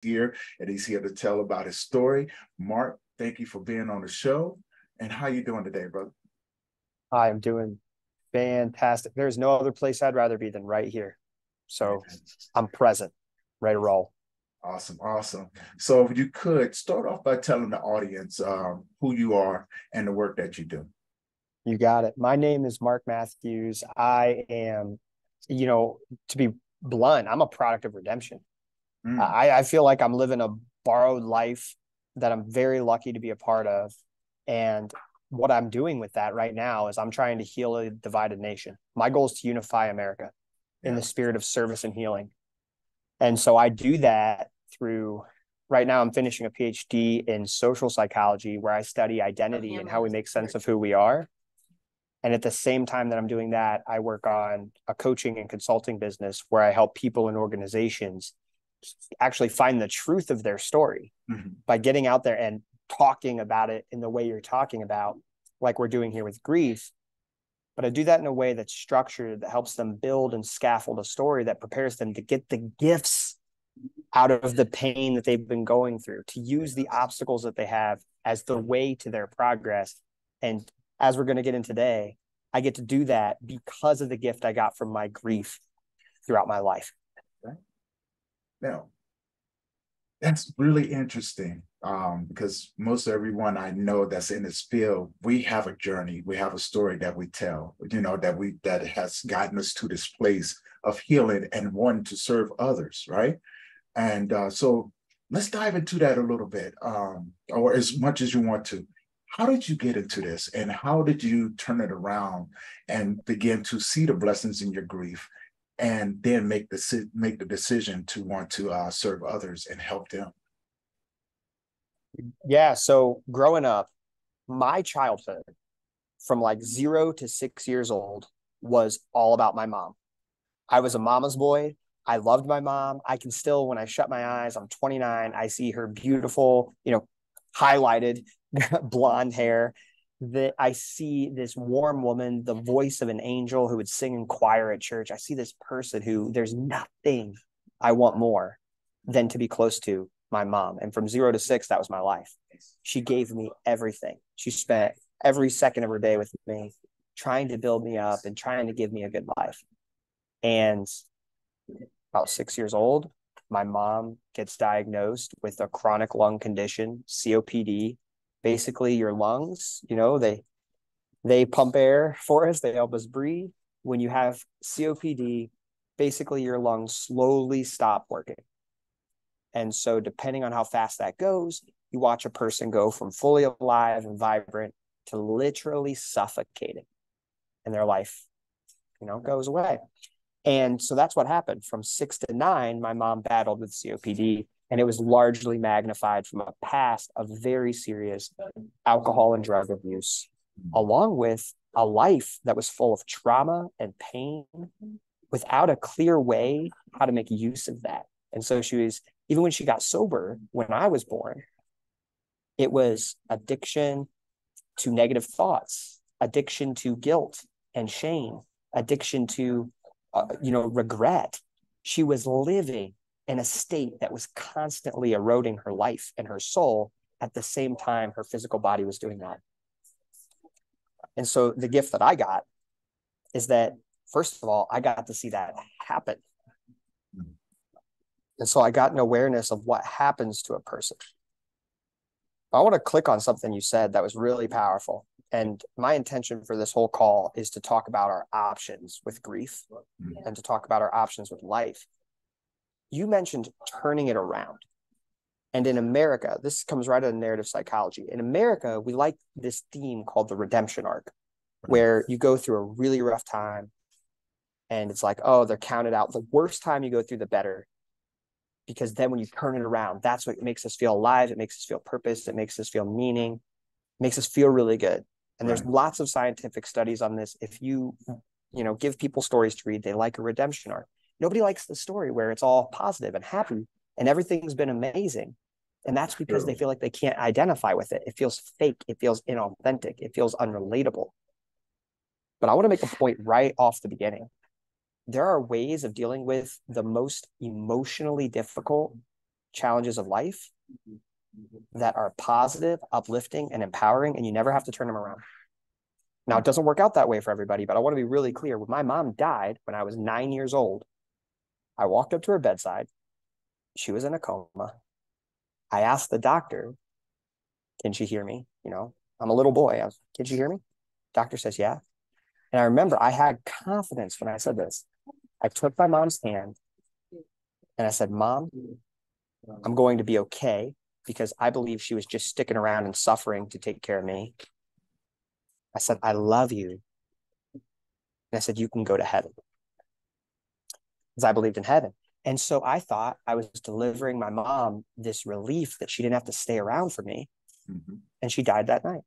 here, and he's here to tell about his story. Mark, thank you for being on the show. And how you doing today, brother? I am doing fantastic. There's no other place I'd rather be than right here. So I'm present, ready to roll. Awesome, awesome. So if you could start off by telling the audience who you are and the work that you do. You got it. My name is Mark Matthews. I am, you know, to be blunt, I'm a product of redemption. Mm, I feel like I'm living a borrowed life that I'm very lucky to be a part of. And what I'm doing with that right now is I'm trying to heal a divided nation. My goal is to unify America in yeah. the spirit of service and healing. And so I do that through right now I'm finishing a PhD in social psychology where I study identity and how we make sense of who we are. And at the same time that I'm doing that, I work on a coaching and consulting business where I help people and organizations actually find the truth of their story Mhm. by getting out there and talking about it in the way you're talking about, like we're doing here with grief. But I do that in a way that's structured, that helps them build and scaffold a story that prepares them to get the gifts out of the pain that they've been going through, to use the obstacles that they have as the way to their progress. And as we're going to get in today, I get to do that because of the gift I got from my grief throughout my life. Okay. Now, that's really interesting because most everyone I know that's in this field, we have a journey, we have a story that we tell, that has gotten us to this place of healing and wanting to serve others, right? And so let's dive into that a little bit, or as much as you want to. How did you get into this, and how did you turn it around and begin to see the blessings in your grief, and then make the decision to want to serve others and help them? Yeah. So growing up, my childhood from like 0 to 6 years old was all about my mom. I was a mama's boy. I loved my mom. I can still, when I shut my eyes, I'm 29, I see her beautiful, highlighted blonde hair. That I see this warm woman, the voice of an angel who would sing in choir at church. I see this person who there's nothing I want more than to be close to my mom. And from 0 to 6, that was my life. She gave me everything. She spent every second of her day with me, trying to build me up and trying to give me a good life. And about 6 years old, my mom gets diagnosed with a chronic lung condition, COPD. Basically, your lungs, they pump air for us, they help us breathe. When you have COPD, basically your lungs slowly stop working. And so, depending on how fast that goes, you watch a person go from fully alive and vibrant to literally suffocating, and their life, goes away. And so that's what happened. From 6 to 9, my mom battled with COPD, and it was largely magnified from a past of very serious alcohol and drug abuse, along with a life that was full of trauma and pain without a clear way how to make use of that. And so she was, even when she got sober, when I was born, it was addiction to negative thoughts, addiction to guilt and shame, addiction to regret. She was living in a state that was constantly eroding her life and her soul at the same time her physical body was doing that. And so the gift that I got is that, first of all, I got to see that happen. And so I got an awareness of what happens to a person. I want to click on something you said that was really powerful. And my intention for this whole call is to talk about our options with grief and to talk about our options with life. You mentioned turning it around. And in America, this comes right out of narrative psychology. In America, we like this theme called the redemption arc, where you go through a really rough time and it's like, oh, they're counted out. The worst time you go through, the better. Because then when you turn it around, that's what makes us feel alive. It makes us feel purpose. It makes us feel meaning. It makes us feel really good. And there's lots of scientific studies on this. If you, give people stories to read, they like a redemption arc. Nobody likes the story where it's all positive and happy and everything's been amazing. And that's because they feel like they can't identify with it. It feels fake. It feels inauthentic. It feels unrelatable. But I want to make a point right off the beginning. There are ways of dealing with the most emotionally difficult challenges of life that are positive, uplifting, and empowering, and you never have to turn them around. Now, it doesn't work out that way for everybody, but I want to be really clear. When my mom died when I was 9 years old, I walked up to her bedside. She was in a coma. I asked the doctor, can she hear me? You know, I'm a little boy. Can she hear me? Doctor says, yeah. And I remember I had confidence when I said this. I took my mom's hand and I said, Mom, I'm going to be okay, because I believe she was just sticking around and suffering to take care of me. I said, I love you. And I said, you can go to heaven, because I believed in heaven. And so I thought I was delivering my mom this relief that she didn't have to stay around for me. Mm-hmm. And she died that night.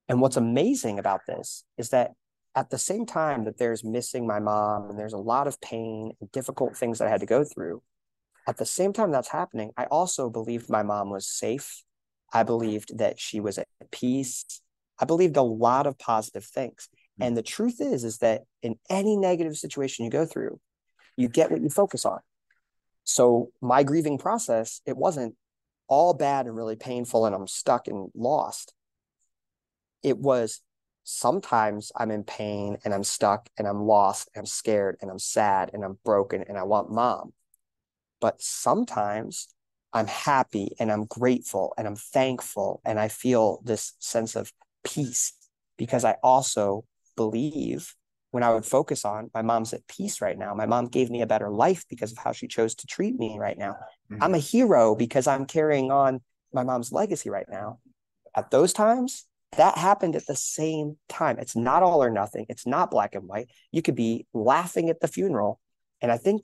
And what's amazing about this is that at the same time that there's missing my mom and there's a lot of pain and difficult things that I had to go through, at the same time that's happening, I also believed my mom was safe. I believed that she was at peace. I believed a lot of positive things. And the truth is that in any negative situation you go through, you get what you focus on. So my grieving process, it wasn't all bad and really painful and I'm stuck and lost. It was sometimes I'm in pain and I'm stuck and I'm lost and I'm scared and I'm sad and I'm broken and I want mom. But sometimes I'm happy and I'm grateful and I'm thankful and I feel this sense of peace, because I also believe when I would focus on my mom's at peace right now, my mom gave me a better life because of how she chose to treat me right now. Mm-hmm. I'm a hero because I'm carrying on my mom's legacy right now. At those times, that happened at the same time. It's not all or nothing. It's not black and white. You could be laughing at the funeral. And I think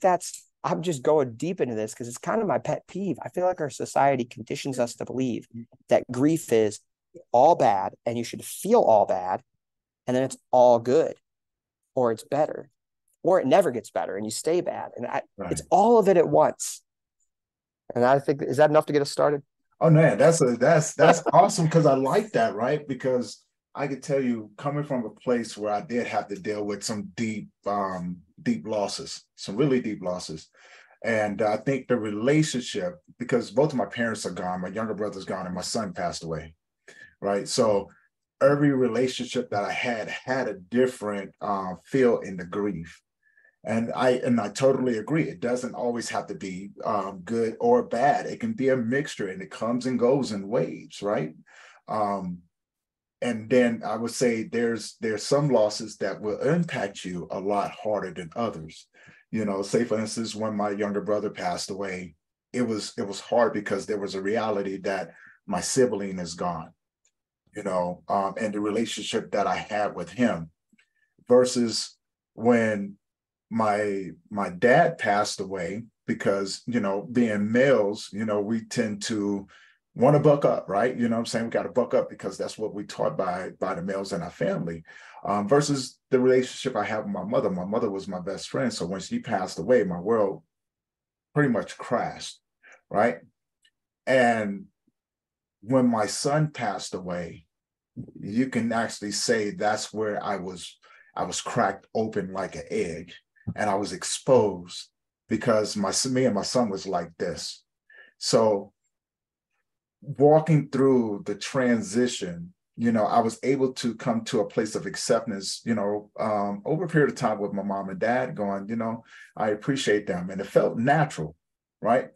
I'm just going deep into this because it's kind of my pet peeve. I feel like our society conditions us to believe that grief is all bad and you should feel all bad, and then it's all good, or it's better, or it never gets better and you stay bad. And right. It's all of it at once. And I think, is that enough to get us started? Oh man, that's awesome, because I like that, right? Because I could tell you, coming from a place where I did have to deal with some deep losses, some really deep losses. And I think the relationship, because both of my parents are gone, my younger brother's gone, and my son passed away, right? So every relationship that I had a different feel in the grief. And I totally agree. It doesn't always have to be good or bad. It can be a mixture, and it comes and goes in waves, right? And then I would say there's some losses that will impact you a lot harder than others. You know, say for instance, when my younger brother passed away, it was hard because there was a reality that my sibling is gone. You know, and the relationship that I had with him, versus when my dad passed away, because, you know, being males, you know, we tend to want to buck up, right? You know what I'm saying? We got to buck up because that's what we taught by the males in our family, versus the relationship I have with my mother. My mother was my best friend. So when she passed away, my world pretty much crashed, right? And when my son passed away, you can actually say that's where I was cracked open like an egg, and I was exposed, because me and my son was like this. So walking through the transition, you know, I was able to come to a place of acceptance, you know, over a period of time with my mom and dad, going, you know, I appreciate them. And it felt natural, right?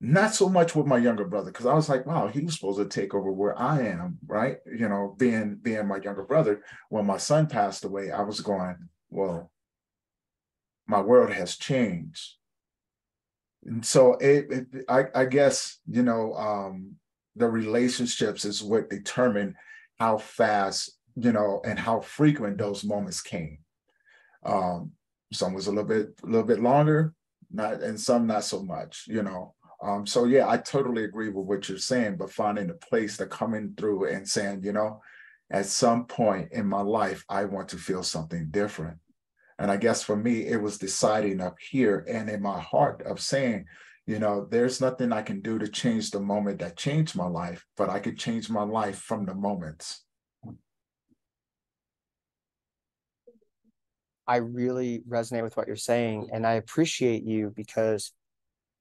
Not so much with my younger brother, because I was like, wow, he was supposed to take over where I am, right? You know, being my younger brother. When my son passed away, I was going, well, my world has changed. And so I guess, you know, the relationships is what determine how fast, you know, and how frequent those moments came. Some was a little bit longer, and some not so much, you know. So yeah, I totally agree with what you're saying, but finding a place to coming through and saying, you know, at some point in my life, I want to feel something different. And I guess for me, it was deciding up here and in my heart of saying, you know, there's nothing I can do to change the moment that changed my life, but I could change my life from the moments. I really resonate with what you're saying, and I appreciate you, because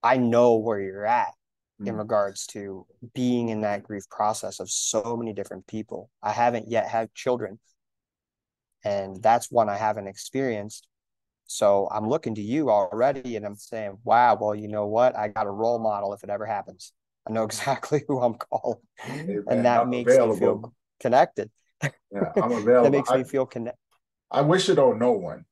I know where you're at in Mm. regards to being in that grief process of so many different people. I haven't yet had children, and that's one I haven't experienced. So I'm looking to you already and I'm saying, wow, well, you know what? I got a role model if it ever happens. I know exactly who I'm calling. Hey, And man, that I'm makes me available. feel connected. Yeah, I'm That available. makes me feel connected. I wish it on no one.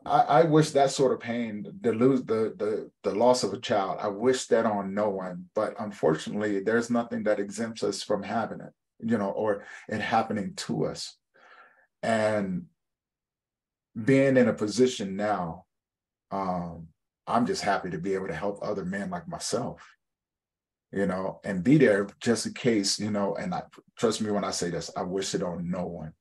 I wish that sort of pain, the loss of a child, I wish that on no one. But unfortunately, there's nothing that exempts us from having it, or it happening to us. And being in a position now, um, I'm just happy to be able to help other men like myself, and be there just in case, and trust me when I say this, I wish it on no one.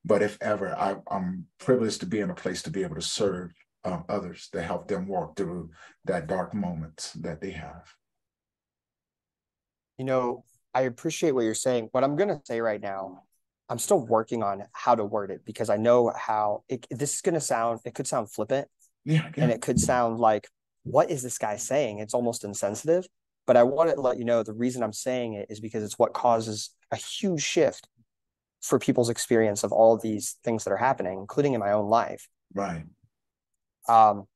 But if ever, I'm privileged to be in a place to be able to serve others, to help them walk through that dark moments that they have. You know, I appreciate what you're saying. What I'm going to say right now, I'm still working on how to word it because I know how this is going to sound, it could sound flippant Yeah, and yeah, it could sound like, what is this guy saying? It's almost insensitive. But I want to let you know the reason I'm saying it is because it's what causes a huge shift for people's experience of all of these things that are happening, including in my own life. right. Um,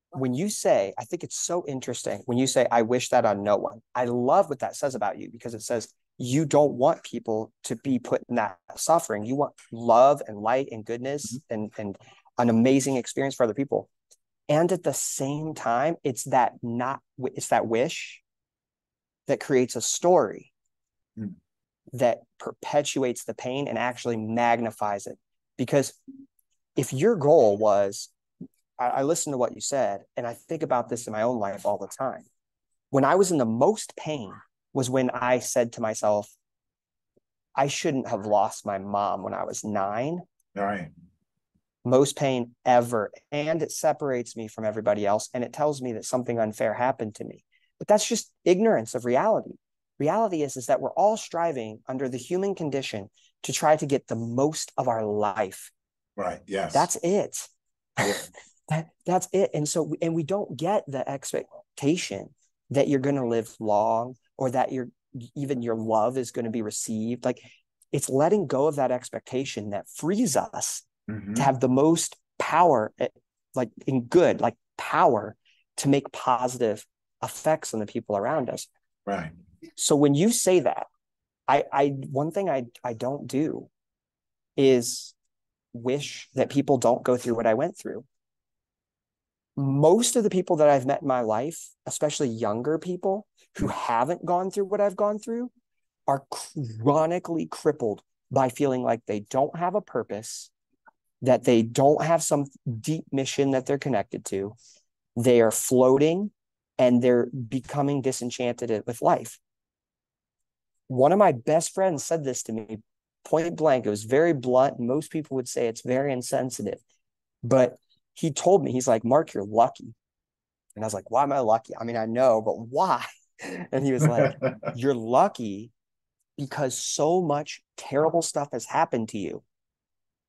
when you say, I think it's so interesting when you say, I wish that on no one. I love what that says about you because it says you don't want people to be put in that suffering. You want love and light and Mhm. goodness and an amazing experience for other people. And at the same time, it's that wish that creates a story Mm. that perpetuates the pain and actually magnifies it. Because if your goal was, I listen to what you said, and I think about this in my own life all the time. When I was in the most pain was when I said to myself, I shouldn't have lost my mom when I was 9. All right. Most pain ever. And it separates me from everybody else. And it tells me that something unfair happened to me. But that's just ignorance of reality. Reality is that we're all striving under the human condition to try to get the most of our life. Right. Yes. That's it. Yeah. That's it. And we don't get the expectation that you're going to live long or that even your love is going to be received. Like, it's letting go of that expectation that frees us to Hmm. have the most power, like in good, like power to make positive effects on the people around us. Right. So when you say that, I one thing I don't do is wish that people don't go through what I went through. Most of the people that I've met in my life, especially younger people who Mm. haven't gone through what I've gone through, are chronically crippled by feeling like they don't have a purpose, that they don't have some deep mission that they're connected to. They are floating and they're becoming disenchanted with life. One of my best friends said this to me point blank. It was very blunt. Most people would say it's very insensitive, but he told me, he's like, Mark, you're lucky. And I was like, why am I lucky? I mean, I know, but why? And he was like, you're lucky because so much terrible stuff has happened to you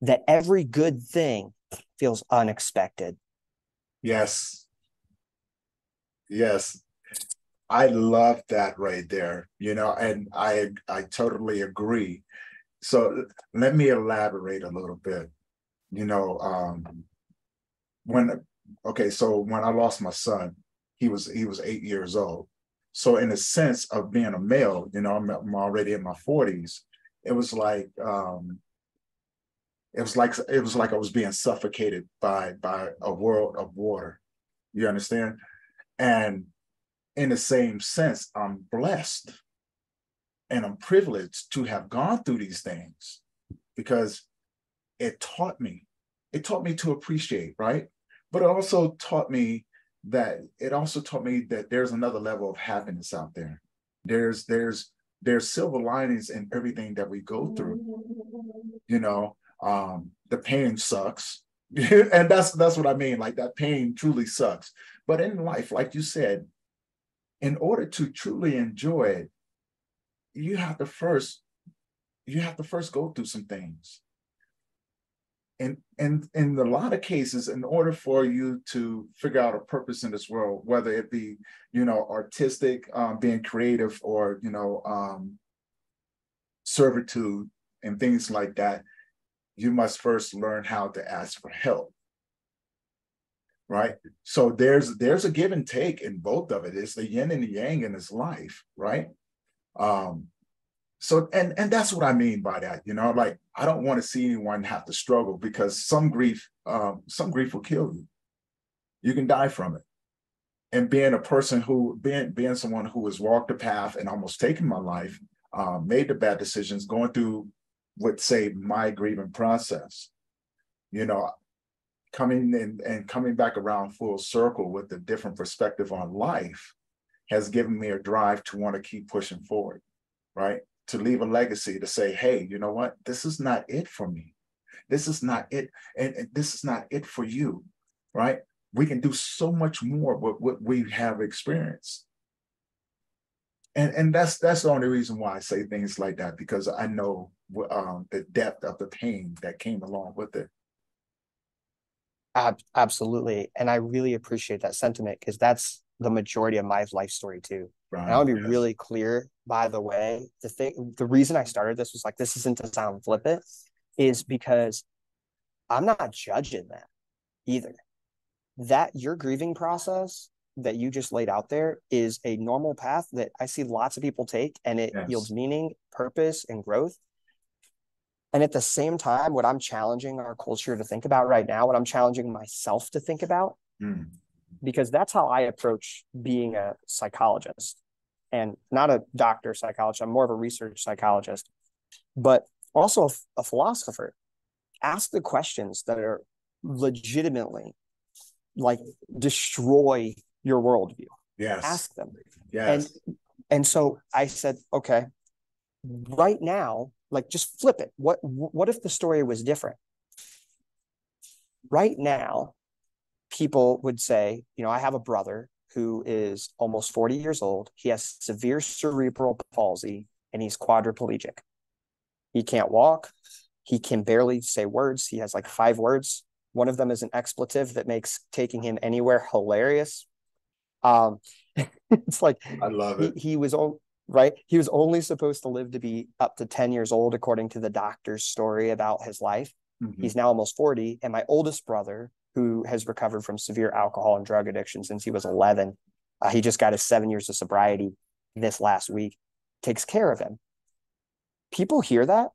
that every good thing feels unexpected. Yes. Yes. I love that right there, and I totally agree. So let me elaborate a little bit. You know, when okay, so when I lost my son, he was 8 years old. So in a sense of being a male, I'm already in my 40s. It was like it was like I was being suffocated by a world of water. You understand? And in the same sense, I'm blessed and I'm privileged to have gone through these things because it taught me. It taught me to appreciate, right? But it also taught me that there's another level of happiness out there. There's silver linings in everything that we go through. The pain sucks. And that's what I mean. Like, that pain truly sucks. But in life, like you said, in order to truly enjoy it, you have to first you have to first go through some things. and in a lot of cases, in order for you to figure out a purpose in this world, whether it be, artistic, being creative, or, servitude and things like that, you must first learn how to ask for help. Right. So there's a give and take in both of it. It's the yin and the yang in this life, right? Um, so and that's what I mean by that, like I don't want to see anyone have to struggle, because some grief will kill you. You can die from it. And being a person who being someone who has walked the path and almost taken my life, made the bad decisions, going through what say my grieving process, you know, coming in and coming back around full circle with a different perspective on life has given me a drive to want to keep pushing forward, right? To leave a legacy, to say, hey, you know what? This is not it for me. This is not it. And this is not it for you, right? We can do so much more with what we have experienced. And that's the only reason why I say things like that, because I know the depth of the pain that came along with it. Absolutely. And I really appreciate that sentiment, because that's the majority of my life story too. And I Right. want to be Yes. really clear, by the way, the reason I started this was like, this isn't to sound flippant, is because I'm not judging that either. That your grieving process that you just laid out there is a normal path that I see lots of people take, and it yields Yes. meaning, purpose, and growth. And at the same time, what I'm challenging our culture to think about right now, what I'm challenging myself to think about, Mm. because that's how I approach being a psychologist, and not a doctor psychologist. I'm more of a research psychologist, but also a philosopher. Ask the questions that are legitimately like destroy your worldview. Yes. Ask them. And Yes. and so I said, okay, right now, like just flip it. What if the story was different? Right now, people would say, I have a brother who is almost 40 years old. He has severe cerebral palsy and he's quadriplegic. He can't walk. He can barely say words. He has like 5 words. One of them is an expletive that makes taking him anywhere hilarious. Um, it's like I love it. he was right. He was only supposed to live to be up to 10 years old, according to the doctor's story about his life. Mm-hmm. He's now almost 40. And my oldest brother, who has recovered from severe alcohol and drug addiction since he was 11, he just got his 7 years of sobriety this last week, takes care of him. People hear that.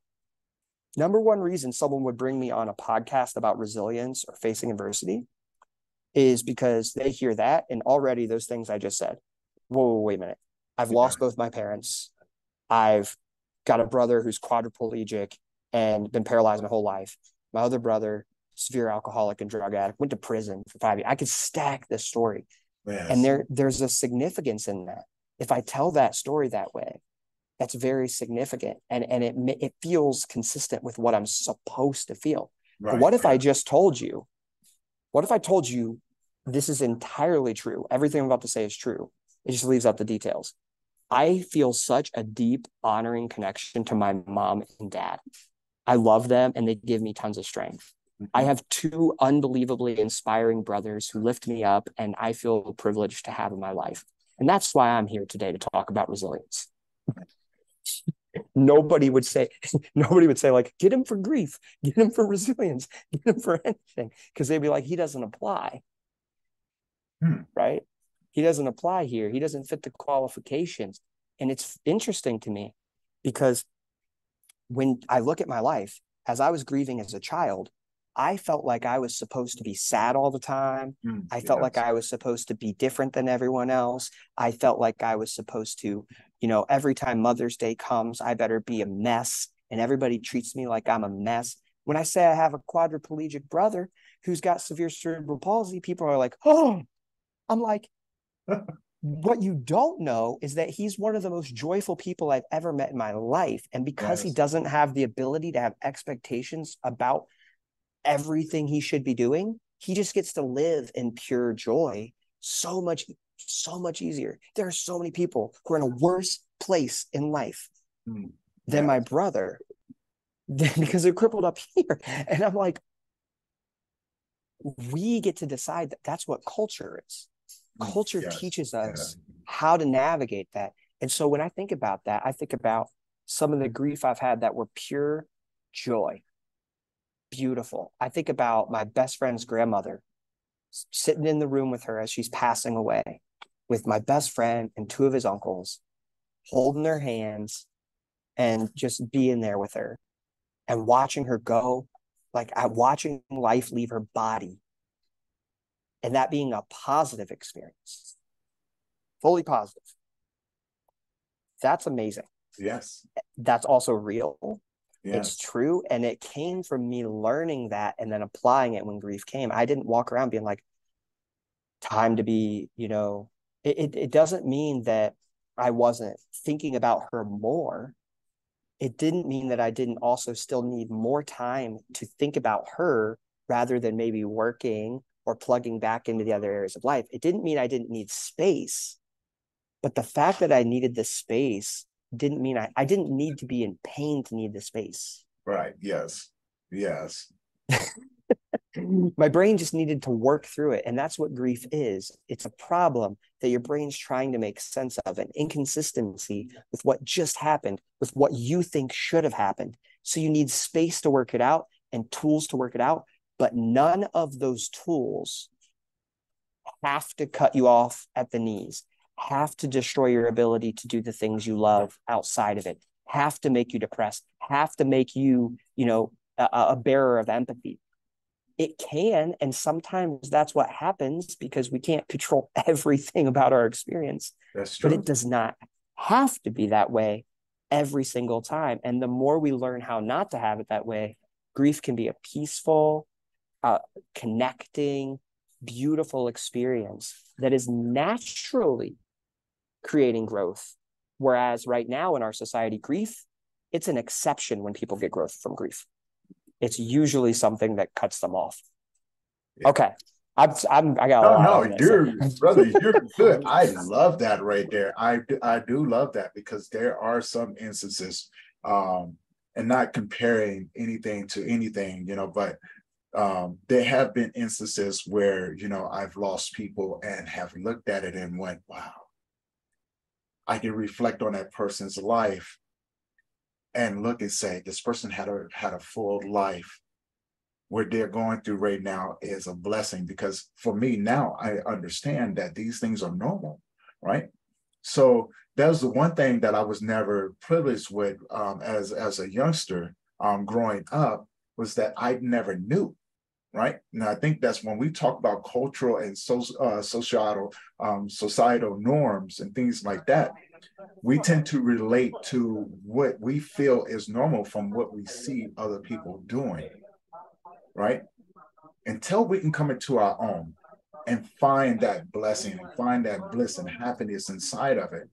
Number one reason someone would bring me on a podcast about resilience or facing adversity is because they hear that, and already those things I just said. Whoa, wait a minute. I've Yeah. lost both my parents. I've got a brother who's quadriplegic and been paralyzed my whole life. My other brother, severe alcoholic and drug addict, went to prison for 5 years. I could stack this story. And Yes. there's a significance in that. If I tell that story that way, that's very significant. And it feels consistent with what I'm supposed to feel. But Right. what if I Right. just told you, what if I told you this is entirely true? Everything I'm about to say is true. It just leaves out the details. I feel such a deep, honoring connection to my mom and dad. I love them and they give me tons of strength. I Mm-hmm. have 2 unbelievably inspiring brothers who lift me up, and I feel privileged to have in my life. And that's why I'm here today to talk about resilience. Nobody would say, nobody would say, like, get him for grief, get him for resilience, get him for anything, because they'd be like, he doesn't apply, Hmm. right? He doesn't apply here. He doesn't fit the qualifications. And it's interesting to me because when I look at my life, as I was grieving as a child, I felt like I was supposed to be sad all the time. I felt like Yes. I was supposed to be different than everyone else. I felt like I was supposed to, every time Mother's Day comes, I better be a mess. And everybody treats me like I'm a mess. When I say I have a quadriplegic brother who's got severe cerebral palsy, people are like, oh, I'm like, what you don't know is that he's one of the most joyful people I've ever met in my life. And because he Yes. doesn't have the ability to have expectations about everything he should be doing, he just gets to live in pure joy so much easier. There are so many people who are in a worse place in life than Yeah. my brother because they're crippled up here. And I'm like, we get to decide that that's what culture is. Culture Yes. teaches Yeah. us how to navigate that. And so when I think about that, I think about some of the grief I've had that were pure joy, beautiful. I think about my best friend's grandmother, sitting in the room with her as she's passing away, with my best friend and two of his uncles, holding their hands and just being there with her and watching her go, like watching life leave her body, and that being a positive experience, fully positive. That's amazing. Yes. That's also real. It's Yes. true. And it came from me learning that and then applying it when grief came. I didn't walk around being like, time to be, it doesn't mean that I wasn't thinking about her more. It didn't mean that I didn't also still need more time to think about her rather than maybe working or plugging back into the other areas of life. It didn't mean I didn't need space, but the fact that I needed the space didn't mean I didn't need to be in pain to need the space. Right. Yes. Yes. My brain just needed to work through it. And that's what grief is. It's a problem that your brain's trying to make sense of, an inconsistency with what just happened, with what you think should have happened. So you need space to work it out and tools to work it out. But none of those tools have to cut you off at the knees, have to destroy your ability to do the things you love outside of it, have to make you depressed, have to make you, a bearer of empathy. It can, and sometimes that's what happens because we can't control everything about our experience, That's but true. it does not have to be that way every single time. And the more we learn how not to have it that way, grief can be a peaceful, uh, connecting, beautiful experience that is naturally creating growth. Whereas right now in our society, grief, it's an exception when people get growth from grief. It's usually something that cuts them off. Yeah. Okay. I got a No, lot no, on this. you're brother, you're good. I love that right there. I do love that because there are some instances, and not comparing anything to anything, but there have been instances where, I've lost people and have looked at it and went, wow, I can reflect on that person's life and look and say, this person had a full life. What they're going through right now is a blessing because for me now, I understand that these things are normal, right? So that was the one thing that I was never privileged with as a youngster growing up was that I never knew. Right. And I think that's when we talk about cultural and societal norms and things like that, we tend to relate to what we feel is normal from what we see other people doing, right? Until we can come into our own and find that blessing and find that bliss and happiness inside of it.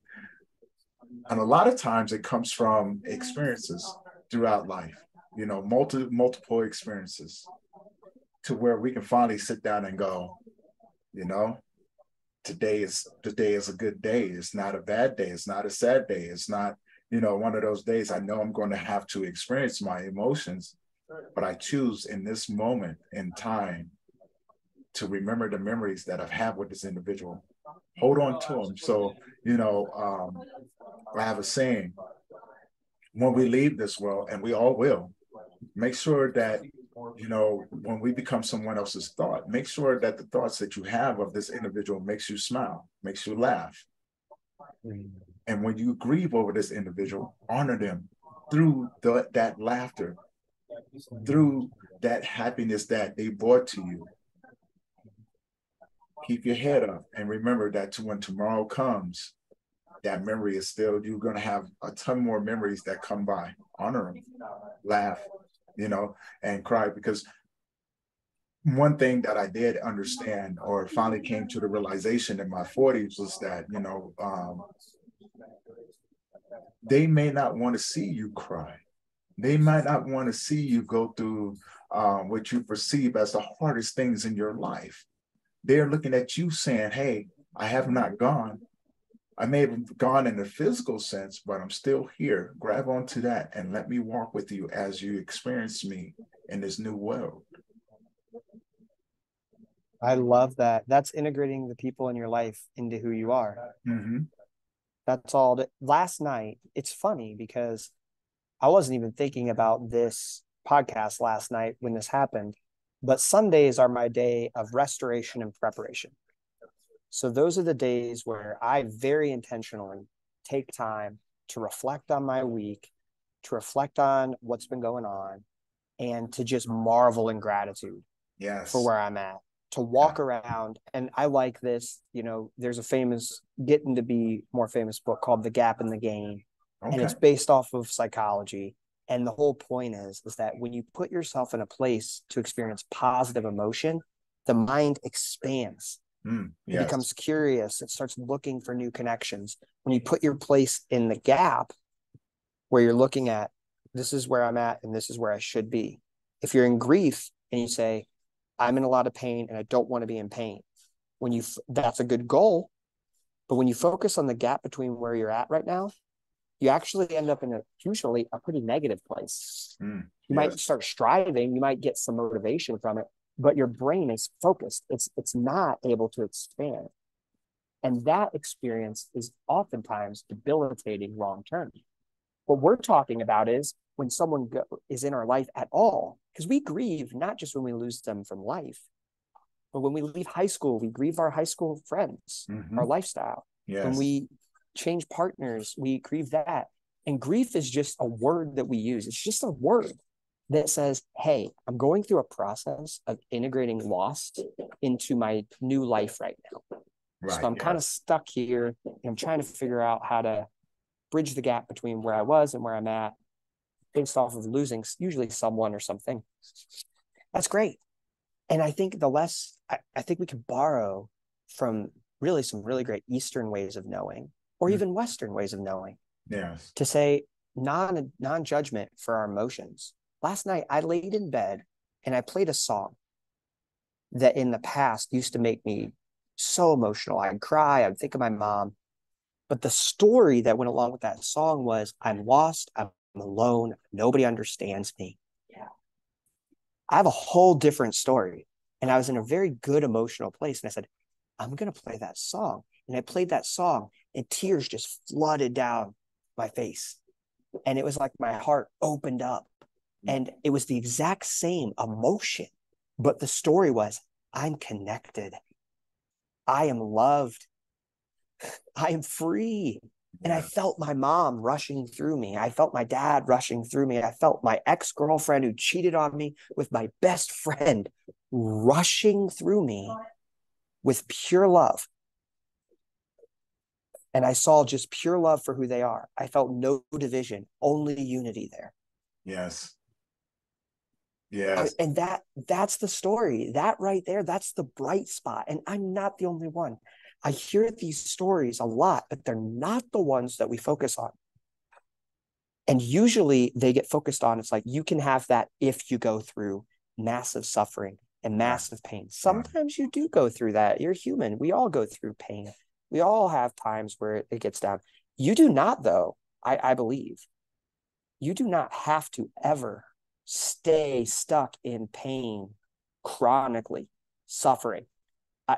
And a lot of times it comes from experiences throughout life, multiple experiences to where we can finally sit down and go, you know, today is a good day. It's not a bad day. It's not a sad day. It's not, one of those days I know I'm going to have to experience my emotions, but I choose in this moment in time to remember the memories that I've had with this individual. Hold on to them. So, I have a saying: when we leave this world, and we all will, make sure that when we become someone else's thought, make sure that the thoughts that you have of this individual makes you smile, makes you laugh. And when you grieve over this individual, honor them through that laughter, through that happiness that they brought to you. Keep your head up and remember that when tomorrow comes, that memory is still, you're going to have a ton more memories that come by. Honor them, laugh, and cry. Because one thing that I did understand or finally came to the realization in my 40s was that, they may not want to see you cry. They might not want to see you go through what you perceive as the hardest things in your life. They're looking at you saying, hey, I have not gone. I may have gone in the physical sense, but I'm still here. Grab onto that and let me walk with you as you experience me in this new world. I love that. That's integrating the people in your life into who you are. Hmm. That's all that last night. It's funny because I wasn't even thinking about this podcast last night when this happened, but Sundays are my day of restoration and preparation. So those are the days where I very intentionally take time to reflect on my week, to reflect on what's been going on, and to just marvel in gratitude for Yes. where I'm at, to Yeah. walk around. And I like this, there's a famous, getting to be more famous book called The Gap in the Gain. And Okay. it's based off of psychology. And the whole point is that when you put yourself in a place to experience positive emotion, the mind expands. It Yes. becomes curious. It starts looking for new connections. When you put your place in the gap where you're looking at, this is where I'm at and this is where I should be. If you're in grief and you say, I'm in a lot of pain and I don't want to be in pain, that's a good goal. But when you focus on the gap between where you're at right now, you actually end up in usually a pretty negative place. You might Yes. start striving, you might get some motivation from it, but your brain is focused. It's not able to expand. And that experience is oftentimes debilitating long term. What we're talking about is when is in our life at all, because we grieve not just when we lose them from life, but when we leave high school, we grieve our high school friends, Hmm. our lifestyle. When Yes. we change partners, we grieve that. And grief is just a word that we use. It's just a word that says, hey, I'm going through a process of integrating loss into my new life right now. So Right. I'm kind of Yes. stuck here and I'm trying to figure out how to bridge the gap between where I was and where I'm at based off of losing usually someone or something. That's great. And I think I think we could borrow from really some really great Eastern ways of knowing, or Mm. even Western ways of knowing, Yes. to say non judgment for our emotions. Last night, I laid in bed and I played a song that in the past used to make me so emotional. I'd cry, I'd think of my mom. But the story that went along with that song was I'm lost, I'm alone, nobody understands me. Yeah. I have a whole different story. And I was in a very good emotional place. And I said, I'm going to play that song. And I played that song, and tears just flooded down my face. And it was like my heart opened up. And it was the exact same emotion. But the story was, I'm connected. I am loved. I am free. And I Yeah. felt my mom rushing through me. I felt my dad rushing through me. I felt my ex girlfriend who cheated on me with my best friend rushing through me with pure love. And I saw just pure love for who they are. I felt no division, only unity there. Yes. Yes. And that's the story. That right there, that's the bright spot. And I'm not the only one. I hear these stories a lot, but they're not the ones that we focus on. And usually they get focused on, it's like you can have that if you go through massive suffering and Right. massive pain. Right. Sometimes you do go through that. You're human. We all go through pain. We all have times where it gets down. You do not, though, I believe. You do not have to ever stay stuck in pain chronically, suffering,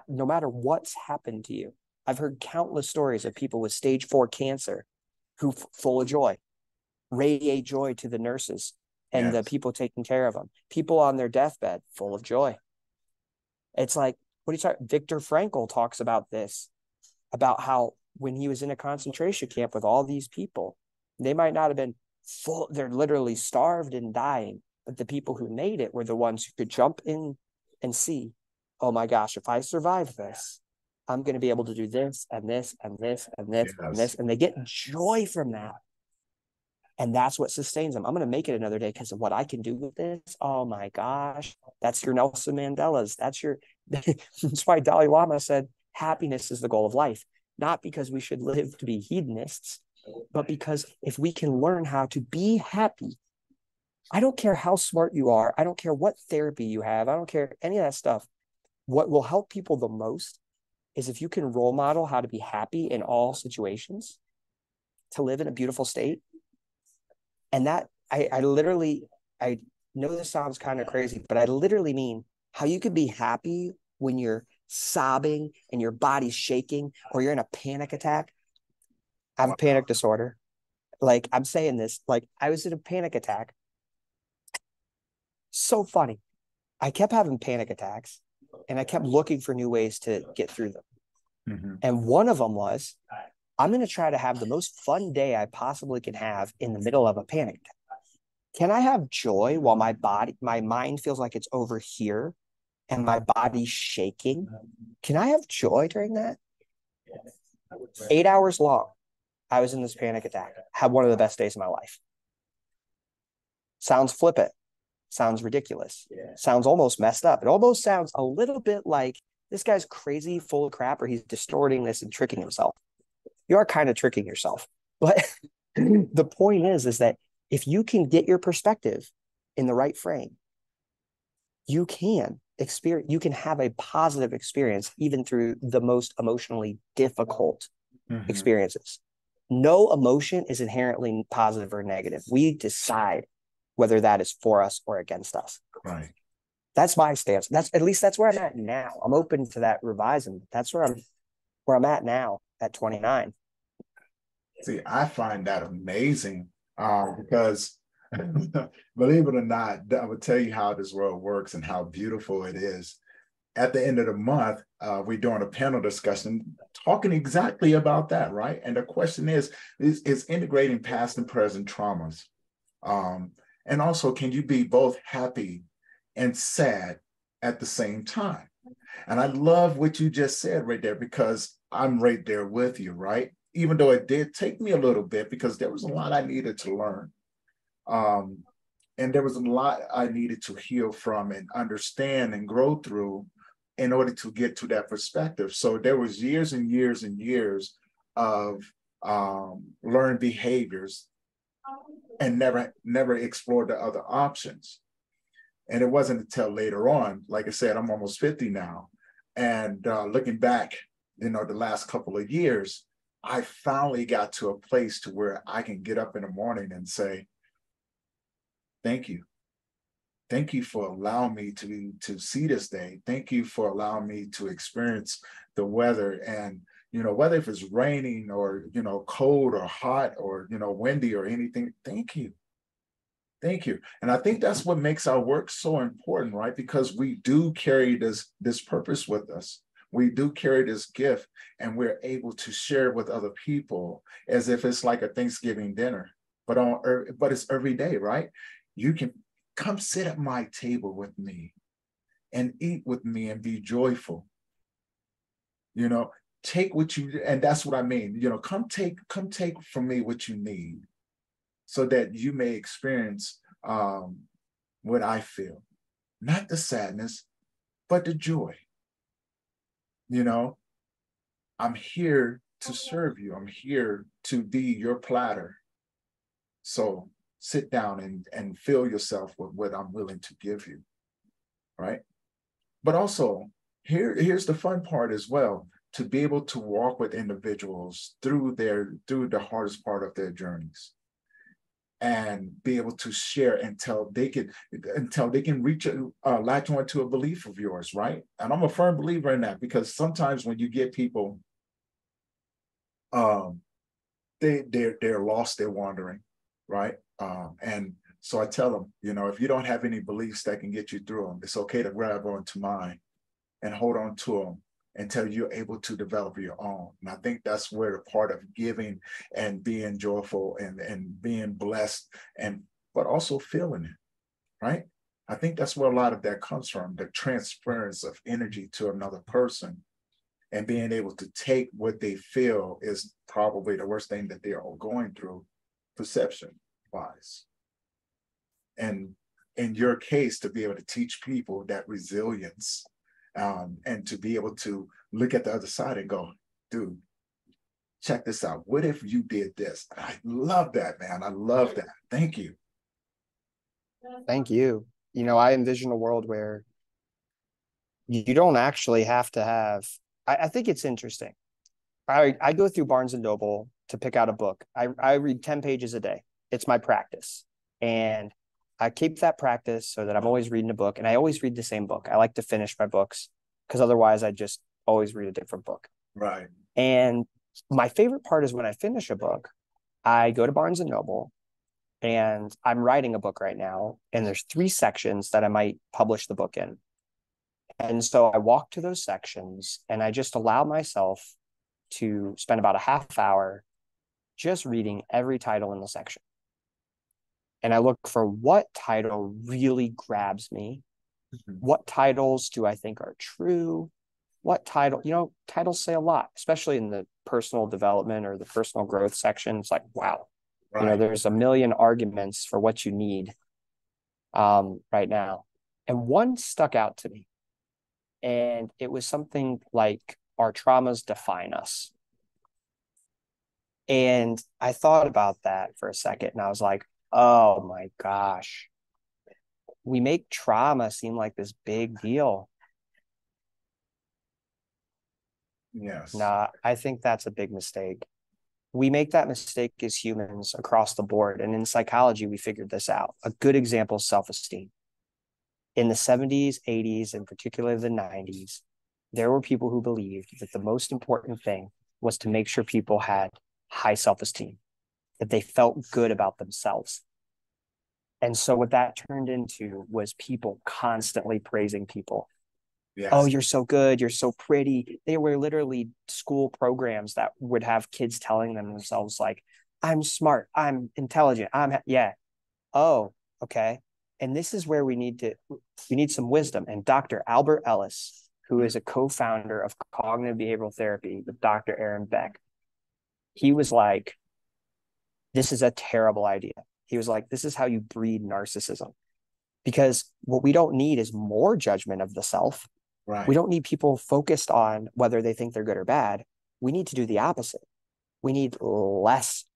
no matter what's happened to you. I've heard countless stories of people with stage 4 cancer who full of joy, radiate joy to the nurses and the Yes. people taking care of them. People on their deathbed, full of joy. It's like, what are you talking? Viktor Frankl talks about this, about how when he was in a concentration camp with all these people, they might not have been full, they're literally starved and dying, but the people who made it were the ones who could jump in and see, oh my gosh, if I survive this, I'm going to be able to do this and this and this and this and Yes. this. And they get joy from that. And that's what sustains them. I'm going to make it another day because of what I can do with this. Oh my gosh. That's your Nelson Mandela's. That's why Dalai Lama said happiness is the goal of life. Not because we should live to be hedonists, but because if we can learn how to be happy, I don't care how smart you are. I don't care what therapy you have. I don't care any of that stuff. What will help people the most is if you can role model how to be happy in all situations, to live in a beautiful state. And that I literally, I know this sounds kind of crazy, but I literally mean how you could be happy when you're sobbing and your body's shaking or you're in a panic attack. I have a panic disorder. Like, I'm saying this, like, I was in a panic attack. So funny. I kept having panic attacks and I kept looking for new ways to get through them. Mm-hmm. And one of them was, I'm going to try to have the most fun day I possibly can have in the middle of a panic attack. Can I have joy while my mind feels like it's over here and my body's shaking? Can I have joy during that? 8 hours long, I was in this panic attack. Had one of the best days of my life. Sounds flippant. Sounds ridiculous. Sounds almost messed up. It almost sounds a little bit like this guy's crazy, full of crap, or he's distorting this and tricking himself. You are kind of tricking yourself. But the point is that if you can get your perspective in the right frame, you can have a positive experience even through the most emotionally difficult experiences. No emotion is inherently positive or negative. We decide whether that is for us or against us. Right. That's my stance. That's where I'm at now. I'm open to that revising. That's where I'm at now at 29. See, I find that amazing because believe it or not, I would tell you how this world works and how beautiful it is. At the end of the month, we're doing a panel discussion talking exactly about that, right? And the question is integrating past and present traumas. And also, can you be both happy and sad at the same time? And I love what you just said right there because I'm right there with you, right? Even though it did take me a little bit because there was a lot I needed to learn. And there was a lot I needed to heal from and understand and grow through in order to get to that perspective. So there was years and years and years of learned behaviors and never explored the other options. And it wasn't until later on, like I said, I'm almost 50 now. And looking back, the last couple of years, I finally got to a place to where I can get up in the morning and say, thank you. Thank you for allowing me to see this day. Thank you for allowing me to experience the weather and, whether if it's raining or, cold or hot or, windy or anything, thank you. Thank you. And I think that's what makes our work so important, right? Because we do carry this purpose with us. We do carry this gift and we're able to share it with other people as if it's like a Thanksgiving dinner, but it's every day, right? You can come sit at my table with me and eat with me and be joyful. Take what you, and that's what I mean, come take from me what you need so that you may experience what I feel, not the sadness, but the joy. I'm here to serve you. I'm here to be your platter. So sit down and fill yourself with what I'm willing to give you, right? But also, here's the fun part as well, to be able to walk with individuals through the hardest part of their journeys and be able to share until they can reach latch on to a belief of yours, right? And I'm a firm believer in that because sometimes when you get people, they're lost, they're wandering, right? And so I tell them, if you don't have any beliefs that can get you through them, it's okay to grab onto mine and hold on to them until you're able to develop your own. And I think that's where the part of giving and being joyful and being blessed but also feeling it, right? I think that's where a lot of that comes from, the transference of energy to another person and being able to take what they feel is probably the worst thing that they're all going through, perception wise. And in your case, to be able to teach people that resilience and to be able to look at the other side and go, dude, check this out. What if you did this? I love that, man. I love that. Thank you. Thank you. I envision a world where you don't actually have to have, I think it's interesting. I go through Barnes and Noble to pick out a book. I read 10 pages a day. It's my practice. And I keep that practice so that I'm always reading a book and I always read the same book. I like to finish my books. because otherwise I just always read a different book. Right. And my favorite part is when I finish a book, I go to Barnes and Noble, and I'm writing a book right now, and there's 3 sections that I might publish the book in. And so I walk to those sections and I just allow myself to spend about a half hour just reading every title in the section. And I look for what title really grabs me. Mhm. What titles do I think are true? What title, titles say a lot, especially in the personal development or the personal growth section. It's like, wow, Right. there's a million arguments for what you need right now. And one stuck out to me. And it was something like, our traumas define us. And I thought about that for a second and I was like, oh my gosh, we make trauma seem like this big deal. Yes. Nah, I think that's a big mistake. We make that mistake as humans across the board. And in psychology, we figured this out. A good example is self-esteem. In the 70s, 80s, and particularly the 90s, there were people who believed that the most important thing was to make sure people had high self-esteem, that they felt good about themselves. And so what that turned into was people constantly praising people. Oh, Yes. you're so good. You're so pretty. They were literally school programs that would have kids telling themselves, like, I'm smart. I'm intelligent. Yeah. Oh, okay. And this is where we need some wisdom. And Dr. Albert Ellis, who is a co-founder of cognitive behavioral therapy with Dr. Aaron Beck, he was like, this is a terrible idea. He was like, this is how you breed narcissism. Because what we don't need is more judgment of the self. We Right. don't need people focused on whether they think they're good or bad. We need to do the opposite. We need less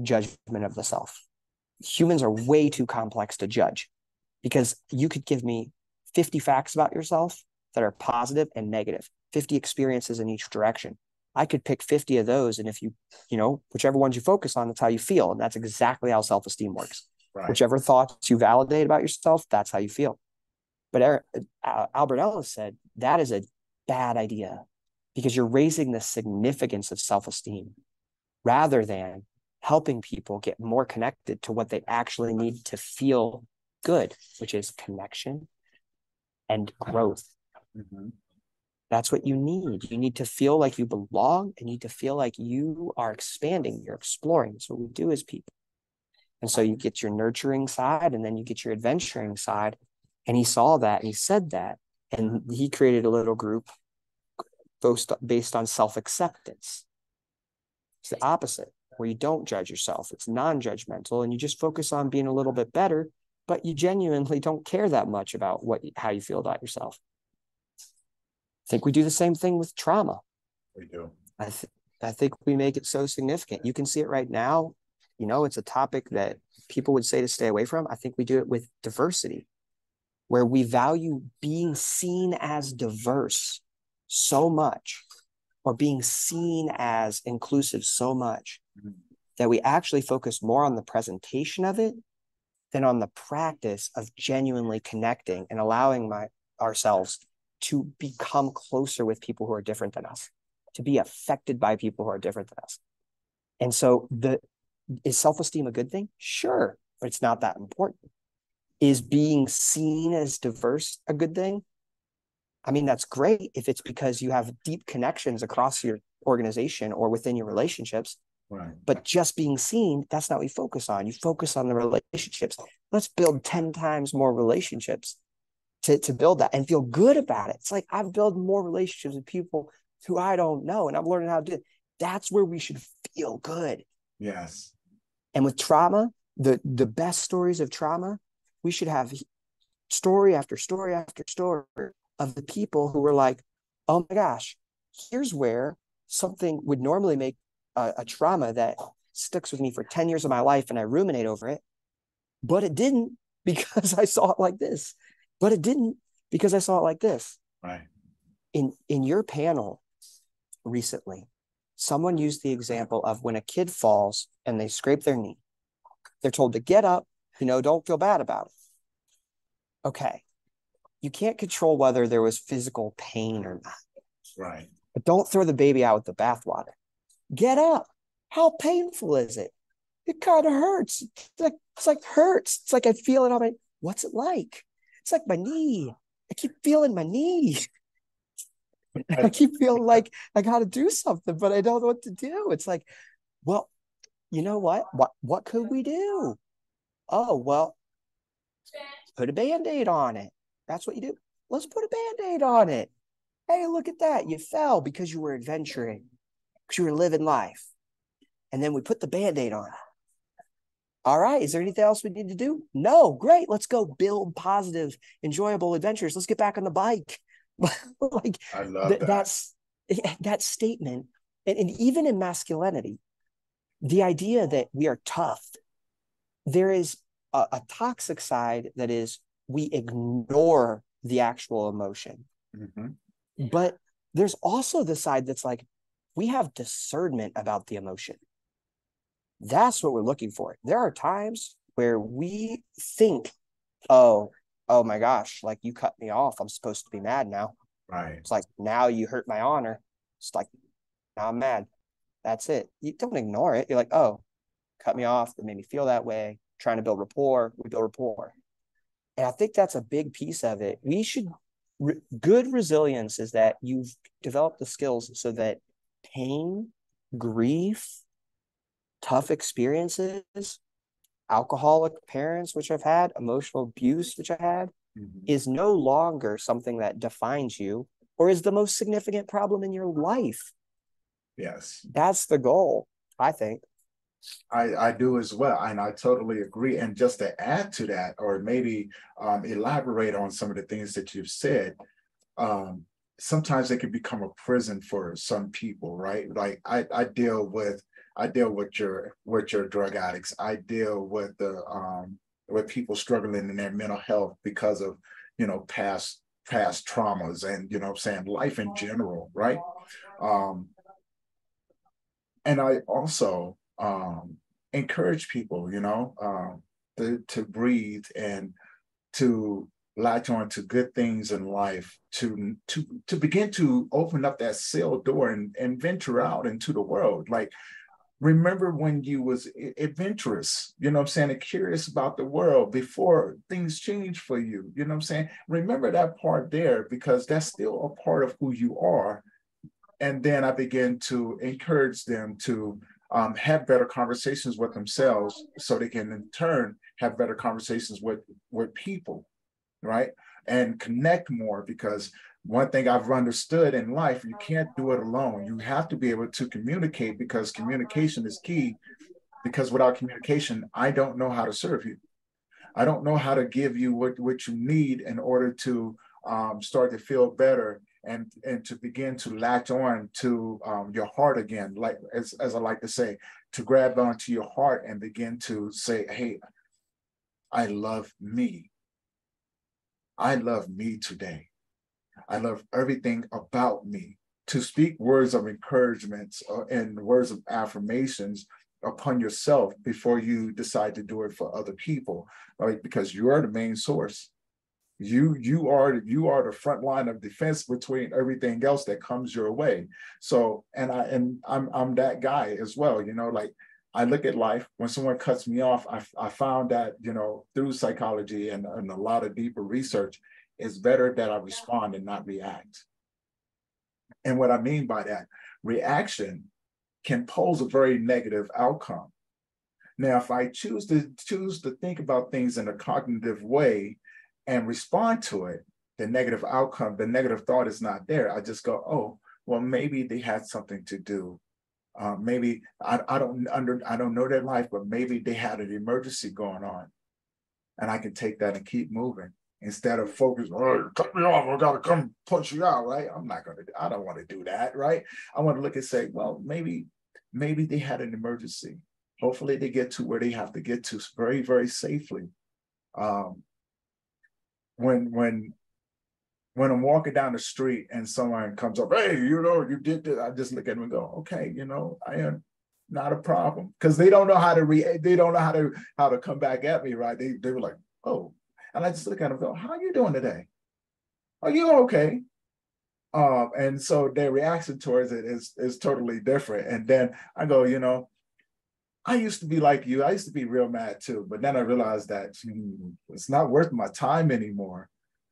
judgment of the self. Humans are way too complex to judge, because you could give me 50 facts about yourself that are positive and negative, 50 experiences in each direction. I could pick 50 of those. And if whichever ones you focus on, that's how you feel. And that's exactly how self-esteem works. Right. Whichever thoughts you validate about yourself, that's how you feel. But Albert Ellis said that is a bad idea, because you're raising the significance of self-esteem rather than helping people get more connected to what they actually need to feel good, which is connection and growth. Mhm. That's what you need. You need to feel like you belong, and you need to feel like you are expanding, you're exploring. That's what we do as people. And so you get your nurturing side, and then you get your adventuring side. And he saw that and he said that. And he created a little group based on self-acceptance. It's the opposite, where you don't judge yourself. It's non-judgmental, and you just focus on being a little bit better, but you genuinely don't care that much about how you feel about yourself. I think we do the same thing with trauma. We do. I, th- I think we make it so significant. You can see it right now. It's a topic that people would say to stay away from. I think we do it with diversity, where we value being seen as diverse so much, or being seen as inclusive so much, Mhm. that we actually focus more on the presentation of it than on the practice of genuinely connecting and allowing ourselves to become closer with people who are different than us, to be affected by people who are different than us. And so is self-esteem a good thing? Sure, but it's not that important. Is being seen as diverse a good thing? I mean, that's great if it's because you have deep connections across your organization or within your relationships. Right. But just being seen, that's not what you focus on. You focus on the relationships. Let's build 10 times more relationships to build that and feel good about it. It's like, I've built more relationships with people who I don't know, and I'm learning how to do it. That's where we should feel good. Yes. And with trauma, the best stories of trauma, we should have story after story after story of the people who were like, oh my gosh, here's where something would normally make a trauma that sticks with me for 10 years of my life, and I ruminate over it, but it didn't, because I saw it like this. But it didn't, because I saw it like this. Right. In your panel recently, someone used the example of when a kid falls and they scrape their knee. They're told to get up, don't feel bad about it. Okay. You can't control whether there was physical pain or not. Right. But don't throw the baby out with the bathwater. Get up. How painful is it? It kind of hurts. It's like hurts. It's like I feel it on my. What's it like? It's like my knee. I keep feeling my knee. I keep feeling like I got to do something, but I don't know what to do. It's like, well, you know what? What could we do? Oh, well, put a band-aid on it. That's what you do. Let's put a band-aid on it. Hey, look at that. You fell because you were adventuring, because you were living life. And then we put the band-aid on it. All right. Is there anything else we need to do? No. Great. Let's go build positive, enjoyable adventures. Let's get back on the bike. Like I love that. that's that statement. And even in masculinity, the idea that we are tough, there is a toxic side that is we ignore the actual emotion. Hmm. But there's also the side that's like we have discernment about the emotion. That's what we're looking for. There are times where we think, oh, oh my gosh, like you cut me off. I'm supposed to be mad now. Right. It's like now you hurt my honor. It's like now I'm mad. That's it. You don't ignore it. You're like, oh, cut me off. It made me feel that way. Trying to build rapport. We build rapport. And I think that's a big piece of it. We should, good resilience is that you've developed the skills so that pain, grief, tough experiences, alcoholic parents, which I've had, emotional abuse, which I had, Hmm. is no longer something that defines you or is the most significant problem in your life. Yes. That's the goal, I think. I do as well, and I totally agree. And just to add to that, or maybe elaborate on some of the things that you've said, um, sometimes it can become a prison for some people, right? Like I deal with your drug addicts. I deal with people struggling in their mental health because of past traumas and I'm saying life in general, right? Um, and I also encourage people, to breathe and to latch on to good things in life, to begin to open up that cell door and venture out into the world. Like remember when you was adventurous, I'm saying, and curious about the world before things change for you, I'm saying? Remember that part there because that's still a part of who you are. And then I began to encourage them to have better conversations with themselves so they can in turn have better conversations with people, right? And connect more because one thing I've understood in life, you can't do it alone. You have to be able to communicate because communication is key. Because without communication, I don't know how to serve you. I don't know how to give you what you need in order to start to feel better and to begin to latch on to your heart again, like as I like to say, to grab onto your heart and begin to say, hey, I love me. I love me today. I love everything about me. To speak words of encouragement and words of affirmations upon yourself before you decide to do it for other people, right? Because you are the main source. You are the front line of defense between everything else that comes your way. So I'm that guy as well. Like I look at life when someone cuts me off. I found that through psychology and a lot of deeper research, it's better that I respond and not react. And what I mean by that, reaction can pose a very negative outcome. Now, if I choose to think about things in a cognitive way and respond to it, the negative outcome, the negative thought is not there. I just go, oh, well, maybe they had something to do. Maybe I don't know their life, but maybe they had an emergency going on, and I can take that and keep moving instead of focus. Oh, cut me off! I gotta come punch you out, right? I'm not gonna. I don't want to do that, right? I want to look and say, well, maybe they had an emergency. Hopefully, they get to where they have to get to very, very safely. Um, when when I'm walking down the street and someone comes up, hey, you did this, I just look at them and go, okay, I am not a problem because they don't know how to they don't know how to come back at me, right? They were like, oh, and I just look at them and go, how are you doing today? are you okay? And so their reaction towards it is totally different. And then I go, I used to be like you. I used to be real mad too, but then I realized that it's not worth my time anymore,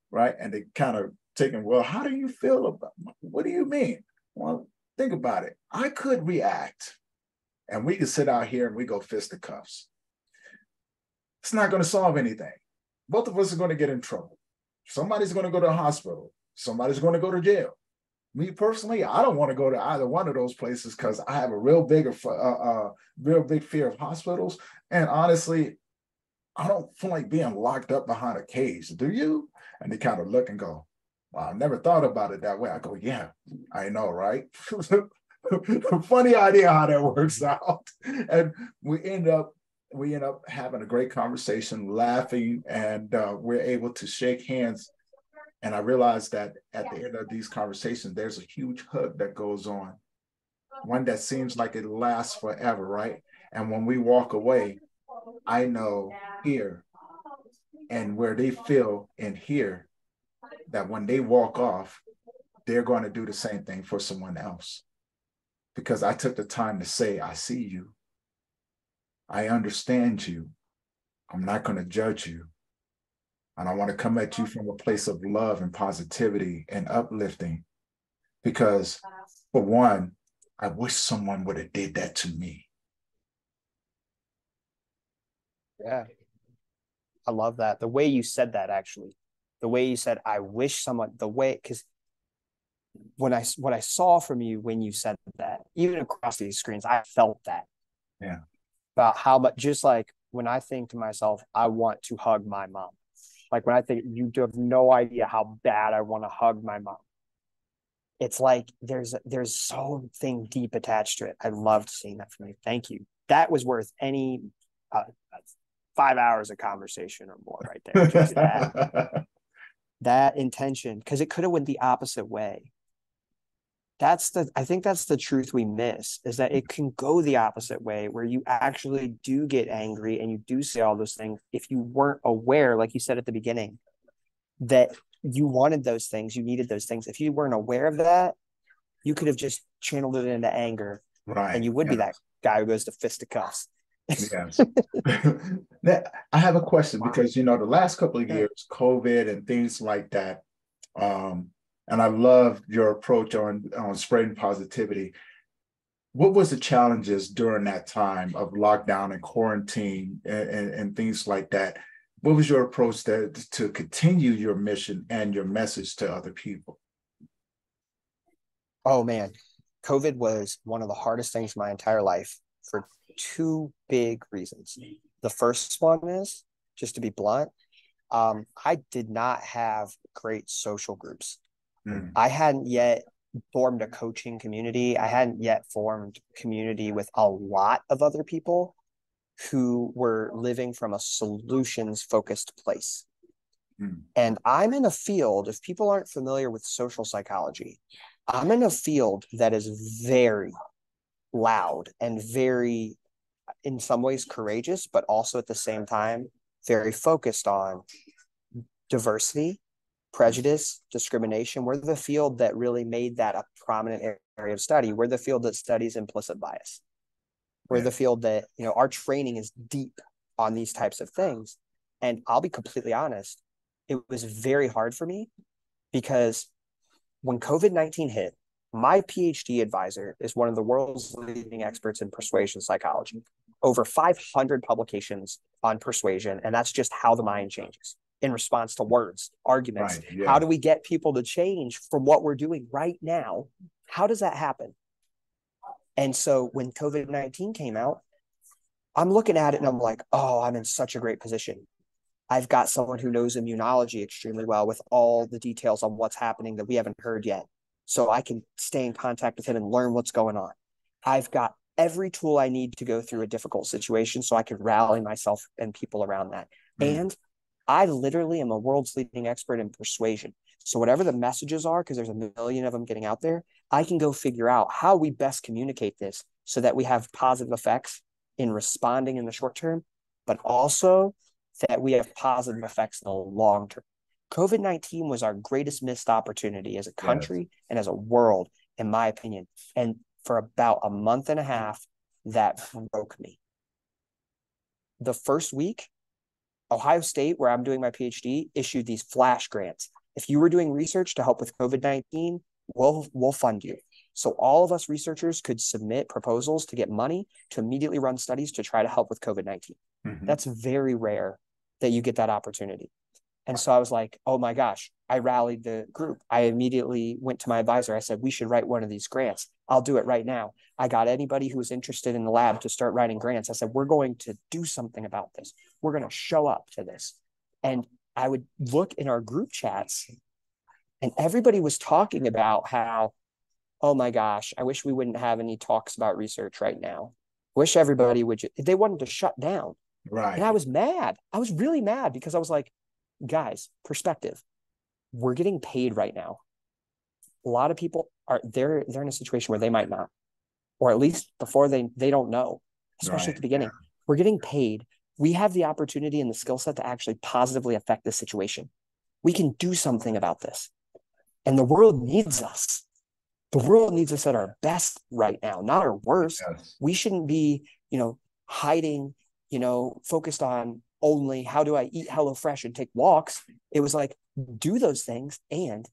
right? And they kind of taking, well, how do you feel about? What do you mean? Well, think about it. I could react, and we could sit out here and we go fisticuffs. It's not going to solve anything. Both of us are going to get in trouble. Somebody's going to go to the hospital. Somebody's going to go to jail. Me personally, I don't want to go to either one of those places because I have a real big fear of hospitals. And honestly, I don't feel like being locked up behind a cage. Do you? And they kind of look and go, "Well, I never thought about it that way." I go, "Yeah, I know, right?" Funny idea how that works out. And we end up having a great conversation, laughing, and we're able to shake hands. And I realized that at the end of these conversations, there's a huge hug that goes on, one that seems like it lasts forever, right? And when we walk away, I know here and where they feel and hear that when they walk off, they're going to do the same thing for someone else. Because I took the time to say, I see you. I understand you. I'm not going to judge you. And I want to come at you from a place of love and positivity and uplifting. Because for one, I wish someone would have did that to me. Yeah. I love that. The way you said that, actually, the way you said, I wish someone, the way, because what I saw from you when you said that, even across these screens, I felt that Yeah. about how much, just like when I think to myself, I want to hug my mom. Like when I think you have no idea how bad I want to hug my mom. It's like there's something deep attached to it. I loved seeing that from you. Thank you. That was worth any 5 hours of conversation or more right there. Just that intention, because it could have went the opposite way. I think that's the truth we miss, is that it can go the opposite way where you actually do get angry and you do say all those things if you weren't aware, like you said at the beginning, that you wanted those things, you needed those things. If you weren't aware of that, you could have just channeled it into anger, and Right. you would be Yeah. that guy who goes to fisticuffs. Yes. Now, I have a question because the last couple of Sure. years, COVID and things like that, um, and I love your approach on spreading positivity. What was the challenges during that time of lockdown and quarantine and things like that? What was your approach to continue your mission and your message to other people? Oh man, COVID was one of the hardest things in my entire life for two big reasons. The first one is, just to be blunt, I did not have great social groups. Mm, I hadn't yet formed a coaching community. I hadn't yet formed community with a lot of other people who were living from a solutions focused place. mm, And I'm in a field, if people aren't familiar with social psychology, I'm in a field that is very loud and very, in some ways, courageous, but also at the same time, very focused on diversity, prejudice, discrimination. We're the field that really made that a prominent area of study. We're the field that studies implicit bias. We're yeah. the field that, our training is deep on these types of things. And I'll be completely honest, it was very hard for me because when COVID-19 hit, my PhD advisor is one of the world's leading experts in persuasion psychology, over 500 publications on persuasion. And that's just how the mind changes in response to words, arguments. Right. How Yeah. do we get people to change from what we're doing right now? How does that happen? And so when COVID-19 came out, I'm looking at it and I'm like, oh, I'm in such a great position. I've got someone who knows immunology extremely well with all the details on what's happening that we haven't heard yet. So I can stay in contact with him and learn what's going on. I've got every tool I need to go through a difficult situation so I can rally myself and people around that. Mm, And I literally am a world's leading expert in persuasion. So whatever the messages are, because there's a million of them getting out there, I can go figure out how we best communicate this so that we have positive effects in responding in the short term, but also that we have positive effects in the long term. COVID-19 was our greatest missed opportunity as a Yes. country and as a world, in my opinion. And for about a month and a half, that broke me. The first week, Ohio State, where I'm doing my PhD, issued these flash grants. If you were doing research to help with COVID-19, we'll fund you. So all of us researchers could submit proposals to get money to immediately run studies to try to help with COVID-19. Mm-hmm. That's very rare that you get that opportunity. And so I was like, oh my gosh, I rallied the group. I immediately went to my advisor. I said, we should write one of these grants. I'll do it right now. I got anybody who was interested in the lab to start writing grants. I said, we're going to do something about this. We're going to show up to this. And I would look in our group chats, and everybody was talking about how, oh my gosh, I wish we wouldn't have any talks about research right now. Wish everybody would, they wanted to shut down. And Right. I was mad. I was really mad because I was like, guys, perspective. We're getting paid right now. A lot of people are they're in a situation where they might not, or at least before they don't know, especially at Right. the beginning. We're getting paid. We have the opportunity and the skill set to actually positively affect this situation. We can do something about this. And the world needs us. The world needs us at our best right now, not our worst. Yes. We shouldn't be, hiding, focused on only how do I eat HelloFresh and take walks. It was like, do those things and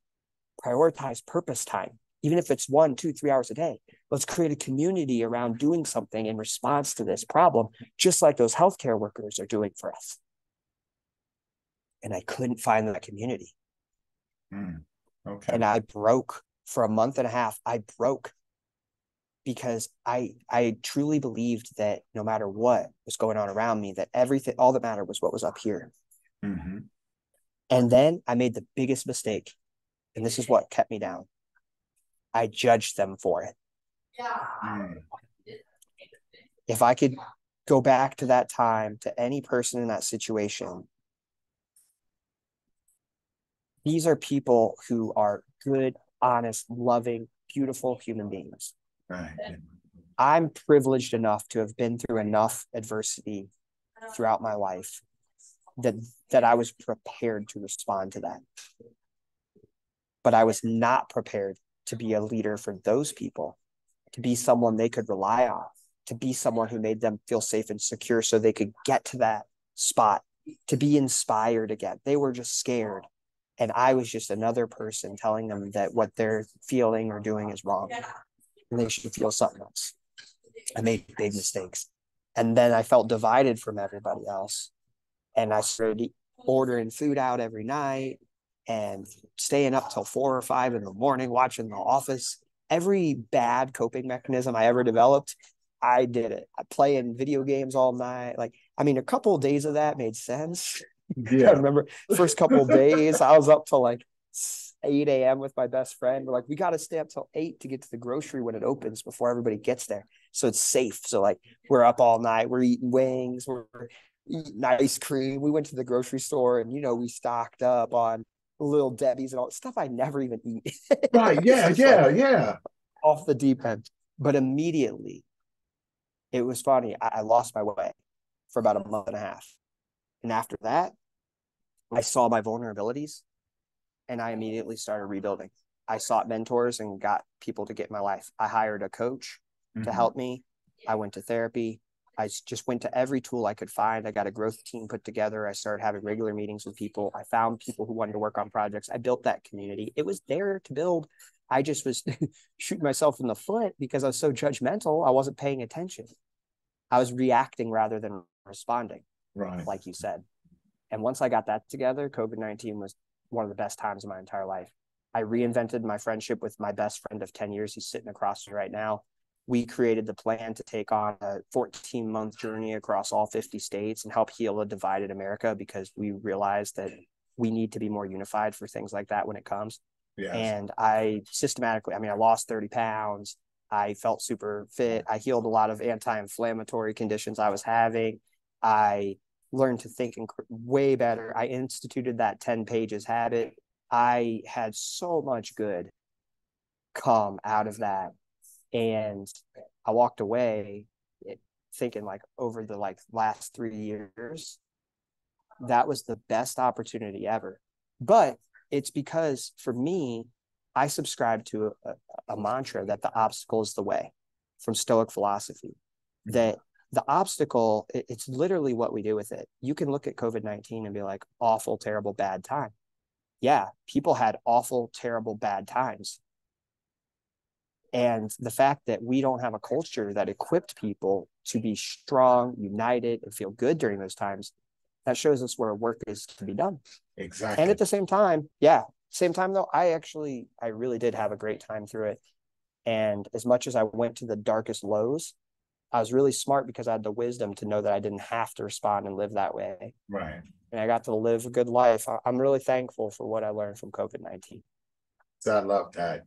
prioritize purpose time, even if it's 1, 2, 3 hours a day. Let's create a community around doing something in response to this problem, just like those healthcare workers are doing for us. And I couldn't find that community. Okay. And I broke for a month and a half. I broke because I truly believed that no matter what was going on around me, that everything, all that mattered was what was up here. Mm-hmm. And then I made the biggest mistake. And this is what kept me down. I judged them for it. Mm. If I could go back to that time, to any person in that situation, these are people who are good, honest, loving, beautiful human beings. Right. I'm privileged enough to have been through enough adversity throughout my life that I was prepared to respond to that. But I was not prepared to be a leader for those people, to be someone they could rely on, to be someone who made them feel safe and secure so they could get to that spot, to be inspired again. They were just scared. And I was just another person telling them that what they're feeling or doing is wrong. And they should feel something else. I made big mistakes. And then I felt divided from everybody else. And I started ordering food out every night and staying up till 4 or 5 in the morning, watching The Office. Every bad coping mechanism I ever developed, I did it. I play in video games all night. A couple of days of that made sense. Yeah. I remember first couple of days, I was up till like 8 a.m. with my best friend. We're like, we got to stay up till 8 to get to the grocery when it opens before everybody gets there. So it's safe. So like we're up all night, we're eating wings, we're eating ice cream. We went to the grocery store and, we stocked up on Little Debbie's and all stuff I never even eat. Right. Yeah. Yeah. Yeah. Off the deep end. But immediately, it was funny. I lost my way for about a month and a half. And after that, I saw my vulnerabilities and I immediately started rebuilding. I sought mentors and got people to get in my life. I hired a coach to help me. I went to therapy. I just went to every tool I could find. I got a growth team put together. I started having regular meetings with people. I found people who wanted to work on projects. I built that community. It was there to build. I just was shooting myself in the foot because I was so judgmental. I wasn't paying attention. I was reacting rather than responding, Right. like you said. And once I got that together, COVID-19 was one of the best times of my entire life. I reinvented my friendship with my best friend of 10 years. He's sitting across me right now. We created the plan to take on a 14-month journey across all 50 states and help heal a divided America because we realized that we need to be more unified for things like that when it comes. Yes. And I lost 30 pounds. I felt super fit. I healed a lot of anti-inflammatory conditions I was having. I learned to think way better. I instituted that 10 pages habit. I had so much good come out of that. And I walked away thinking over the last 3 years, that was the best opportunity ever. But it's because for me, I subscribe to a mantra that the obstacle is the way from Stoic philosophy, that the obstacle, it's literally what we do with it. You can look at COVID-19 and be like, awful, terrible, bad time. Yeah, people had awful, terrible, bad times. And the fact that we don't have a culture that equipped people to be strong, united, and feel good during those times, that shows us where work is to be done. And Exactly. at the same time, yeah, same time though, I really did have a great time through it. And as much as I went to the darkest lows, I was really smart because I had the wisdom to know that I didn't have to respond and live that way. Right. And I got to live a good life. I'm really thankful for what I learned from COVID-19. So I love that,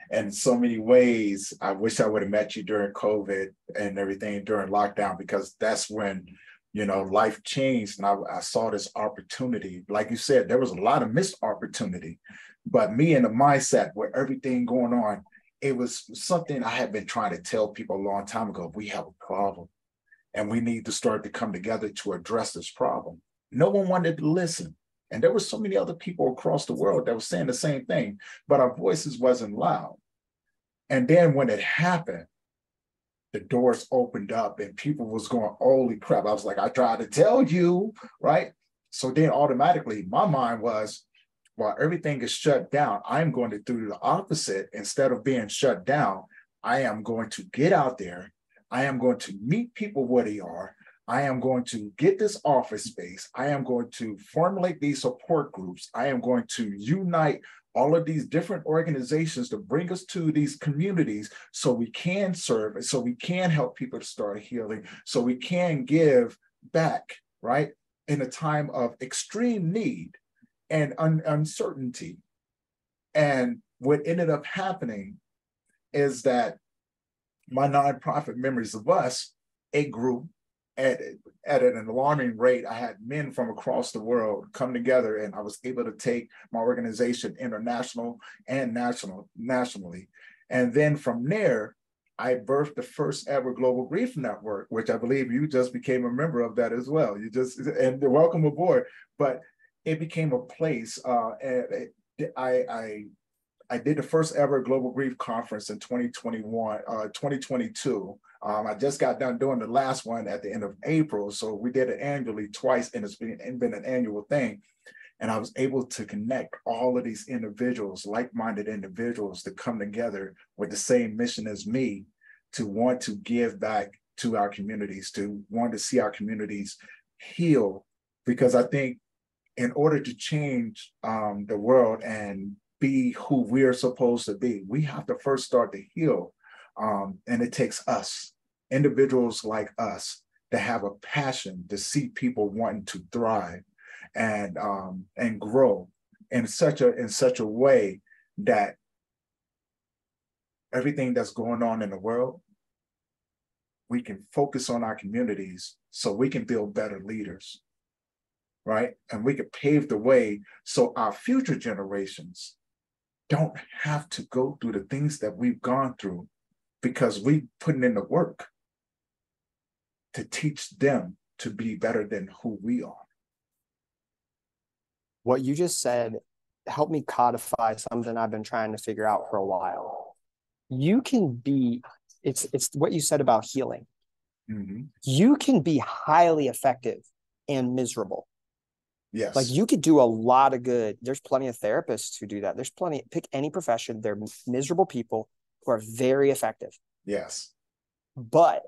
and so many ways. I wish I would have met you during COVID and everything during lockdown, because that's when, life changed, and I saw this opportunity. Like you said, there was a lot of missed opportunity, but me in the mindset with everything going on, it was something I had been trying to tell people a long time ago. We have a problem, and we need to start to come together to address this problem. No one wanted to listen. And there were so many other people across the world that were saying the same thing, but our voices wasn't loud. And then when it happened, the doors opened up and people was going, holy crap. I was like, I tried to tell you, right? So then automatically my mind was, while everything is shut down, I'm going to do the opposite. Instead of being shut down, I am going to get out there. I am going to meet people where they are. I am going to get this office space. I am going to formulate these support groups. I am going to unite all of these different organizations to bring us to these communities so we can serve, so we can help people to start healing, so we can give back, right? In a time of extreme need and uncertainty. And what ended up happening is that my nonprofit Memories of Us, it grew at, at an alarming rate. I had men from across the world come together, and I was able to take my organization international and nationally. And then from there, I birthed the first ever Global Grief Network, which I believe you just became a member of that as well. And welcome aboard. But it became a place. And I did the first ever Global Grief Conference in 2022. I just got done doing the last one at the end of April. So we did it annually twice, and it's been an annual thing. And I was able to connect all of these individuals, like-minded individuals, to come together with the same mission as me, to want to give back to our communities, to want to see our communities heal. Because I think in order to change the world and be who we're supposed to be, we have to first start to heal. And it takes us, individuals like us, to have a passion to see people wanting to thrive and grow in such a way that everything that's going on in the world, we can focus on our communities so we can build better leaders, right? And we can pave the way so our future generations don't have to go through the things that we've gone through, because we putting in the work to teach them to be better than who we are. What you just said helped me codify something I've been trying to figure out for a while. You can be, it's what you said about healing. Mm-hmm. You can be highly effective and miserable. Like Yes. you could do a lot of good. There's plenty of therapists who do that. There's plenty, pick any profession. They're miserable people who are very effective. Yes. But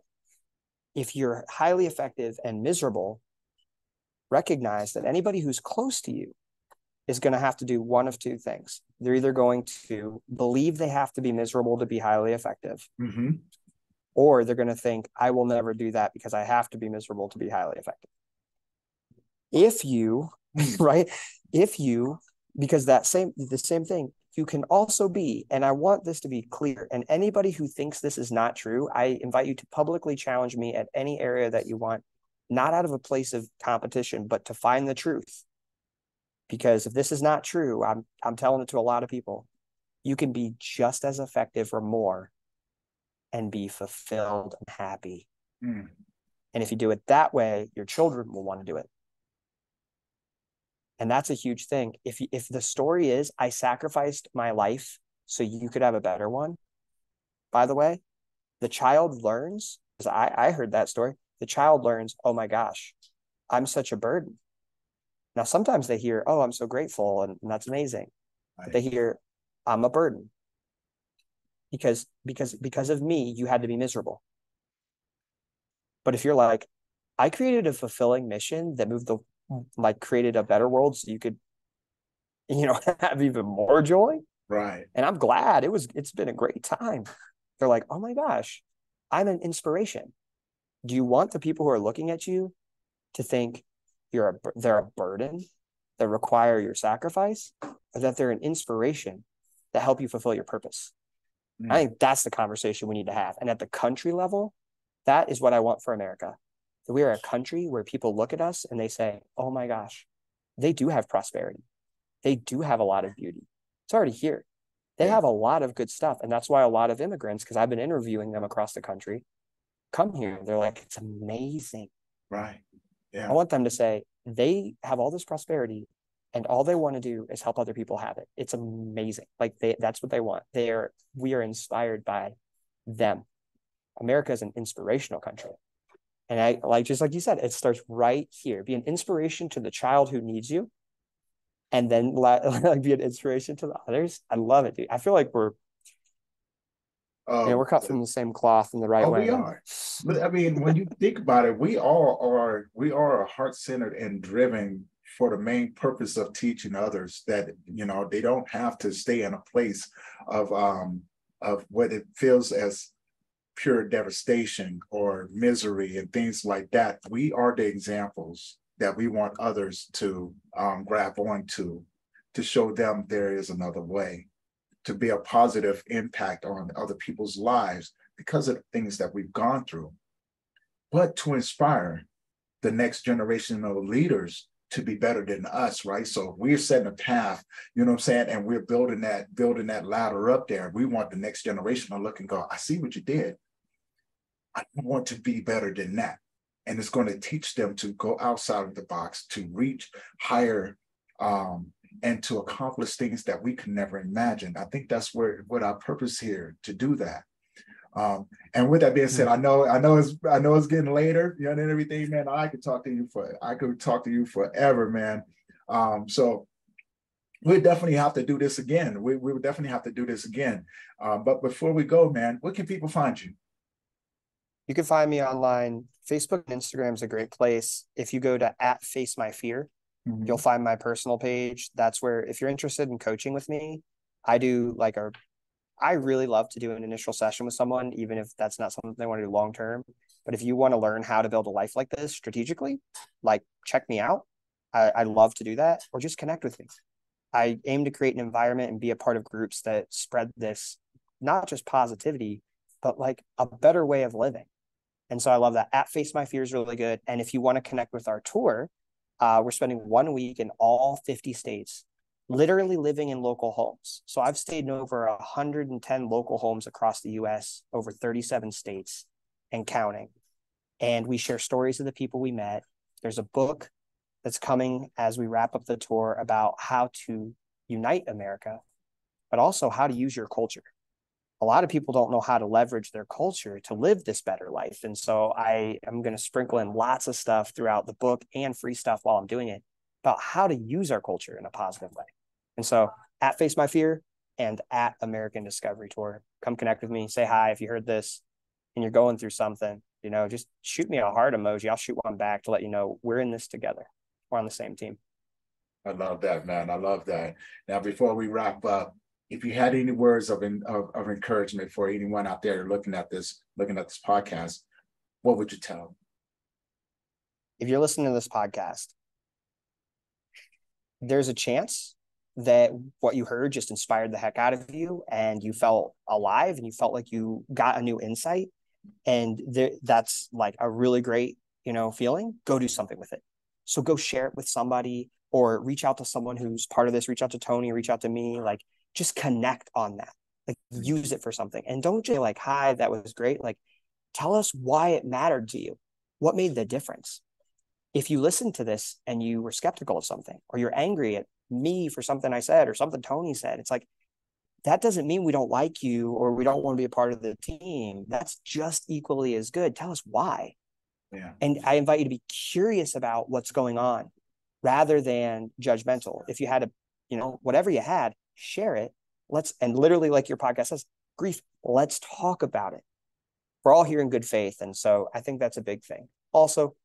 if you're highly effective and miserable, recognize that anybody who's close to you is going to have to do one of two things. They're either going to believe they have to be miserable to be highly effective, Mm-hmm. or they're going to think, I will never do that because I have to be miserable to be highly effective. If you, Mm. right, if you, because the same thing, you can also be, and I want this to be clear, and anybody who thinks this is not true, I invite you to publicly challenge me at any area that you want, not out of a place of competition, but to find the truth. Because if this is not true, I'm telling it to a lot of people. You can be just as effective or more and be fulfilled and happy. Mm. And if you do it that way, your children will want to do it. And that's a huge thing. If the story is I sacrificed my life so you could have a better one, by the way, the child learns, because I heard that story. The child learns, oh my gosh, I'm such a burden. Now, sometimes they hear, oh, I'm so grateful, and that's amazing. But Right. they hear, I'm a burden because of me, you had to be miserable. But if you're like, I created a fulfilling mission that moved the like created a better world so you could, have even more joy. Right. And I'm glad it's been a great time. They're like, oh my gosh, I'm an inspiration. Do you want the people who are looking at you to think they're a burden that require your sacrifice, or that they're an inspiration that help you fulfill your purpose? I Mm. think that's the conversation we need to have. And at the country level, that is what I want for America. That we are a country where people look at us and they say, oh my gosh, they do have prosperity. They do have a lot of beauty. It's already here. They Yeah. have a lot of good stuff. And that's why a lot of immigrants, because I've been interviewing them across the country, come here. They're like, it's amazing. Right. I Yeah. want them to say they have all this prosperity and all they want to do is help other people have it. It's amazing. Like that's what they want. We are inspired by them. America is an inspirational country. And I like, just like you said, it starts right here. Be an inspiration to the child who needs you, and then like be an inspiration to the others. I love it, dude. I feel like Oh, we're cut from the same cloth in the right oh, way, we man. are. But I mean, when you think about it, we are heart-centered and driven for the main purpose of teaching others that they don't have to stay in a place of what it feels as pure devastation or misery and things like that. We are the examples that we want others to grab onto to show them there is another way, to be a positive impact on other people's lives because of the things that we've gone through, but to inspire the next generation of leaders to be better than us, right? So we're setting a path, you know what I'm saying? And we're building that ladder up there. We want the next generation to look and go, I see what you did. I want to be better than that. And it's going to teach them to go outside of the box, to reach higher, and to accomplish things that we could never imagine. I think that's what our purpose here to do that. And with that being said, I know it's getting later, and everything, man. I could talk to you forever, man. So we definitely have to do this again. We would definitely have to do this again. But before we go, man, where can people find you? You can find me online. Facebook and Instagram is a great place. If you go to @FaceMyFear, you'll Mhm. find my personal page. That's where, if you're interested in coaching with me, I do like a I really love to do an initial session with someone, even if that's not something they want to do long term. But if you want to learn how to build a life like this strategically, like check me out. I love to do that, or just connect with me. I aim to create an environment and be a part of groups that spread this, not just positivity, but like a better way of living. And so I love that. Face My Fear is really good. And if you want to connect with our tour, we're spending 1 week in all 50 states, literally living in local homes. So I've stayed in over 110 local homes across the US, over 37 states and counting. And we share stories of the people we met. There's a book that's coming as we wrap up the tour about how to unite America, but also how to use your culture. A lot of people don't know how to leverage their culture to live this better life. And so I am going to sprinkle in lots of stuff throughout the book and free stuff while I'm doing it about how to use our culture in a positive way. And so @Face My Fear and @American Discovery Tour, come connect with me, say hi if you heard this and you're going through something, just shoot me a heart emoji. I'll shoot one back to let you know we're in this together. We're on the same team. I love that, man. I love that. Now, before we wrap up, if you had any words of encouragement for anyone out there looking at this podcast, what would you tell them? If you're listening to this podcast, there's a chance that what you heard just inspired the heck out of you and you felt alive and you felt like you got a new insight, and that's like a really great feeling. Go do something with it. So go share it with somebody, or reach out to someone who's part of this. Reach out to Tony, reach out to me. Like, just connect on that. Like, use it for something, and don't just like, hi, that was great. Like, tell us why it mattered to you. What made the difference? if you listen to this and you were skeptical of something, or you're angry at me for something I said or something Tony said, it's like, that doesn't mean we don't like you or we don't want to be a part of the team. That's just equally as good. Tell us why. Yeah. And I invite you to be curious about what's going on rather than judgmental. If you had a, whatever you had, share it. And literally, like your podcast says, grief, let's talk about it. We're all here in good faith. And so I think that's a big thing. Also,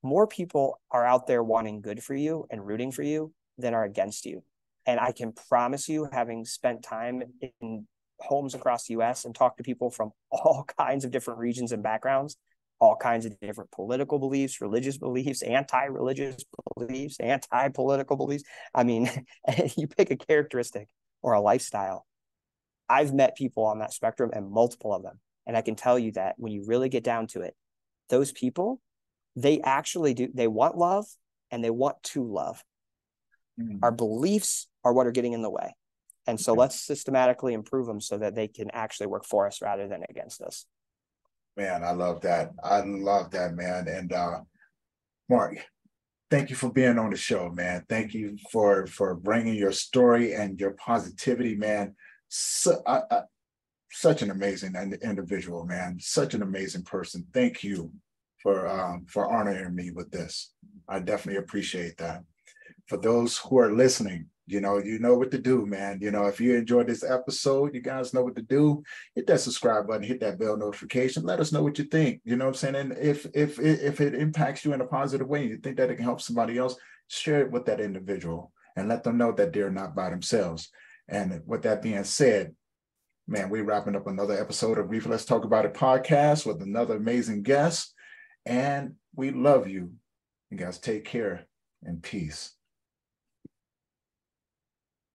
more people are out there wanting good for you and rooting for you than are against you. And I can promise you, having spent time in homes across the US and talked to people from all kinds of different regions and backgrounds, all kinds of different political beliefs, religious beliefs, anti-religious beliefs, anti-political beliefs. I mean, you pick a characteristic or a lifestyle. I've met people on that spectrum and multiple of them. And I can tell you that when you really get down to it, those people, they actually do, they want love and they want to love. Our beliefs are what are getting in the way. And so let's systematically improve them so that they can actually work for us rather than against us. Man, I love that. I love that, man. And Mark, thank you for being on the show, man. Thank you for bringing your story and your positivity, man. Such an amazing individual, man. Such an amazing person. Thank you for honoring me with this. I definitely appreciate that. For those who are listening, you know what to do, man. If you enjoyed this episode, you guys know what to do. Hit that subscribe button, hit that bell notification. Let us know what you think. You know what I'm saying? And if it impacts you in a positive way, and you think that it can help somebody else, share it with that individual and let them know that they're not by themselves. And with that being said, man, we're wrapping up another episode of Reef Let's Talk About It podcast with another amazing guest. And we love you. You guys take care and peace.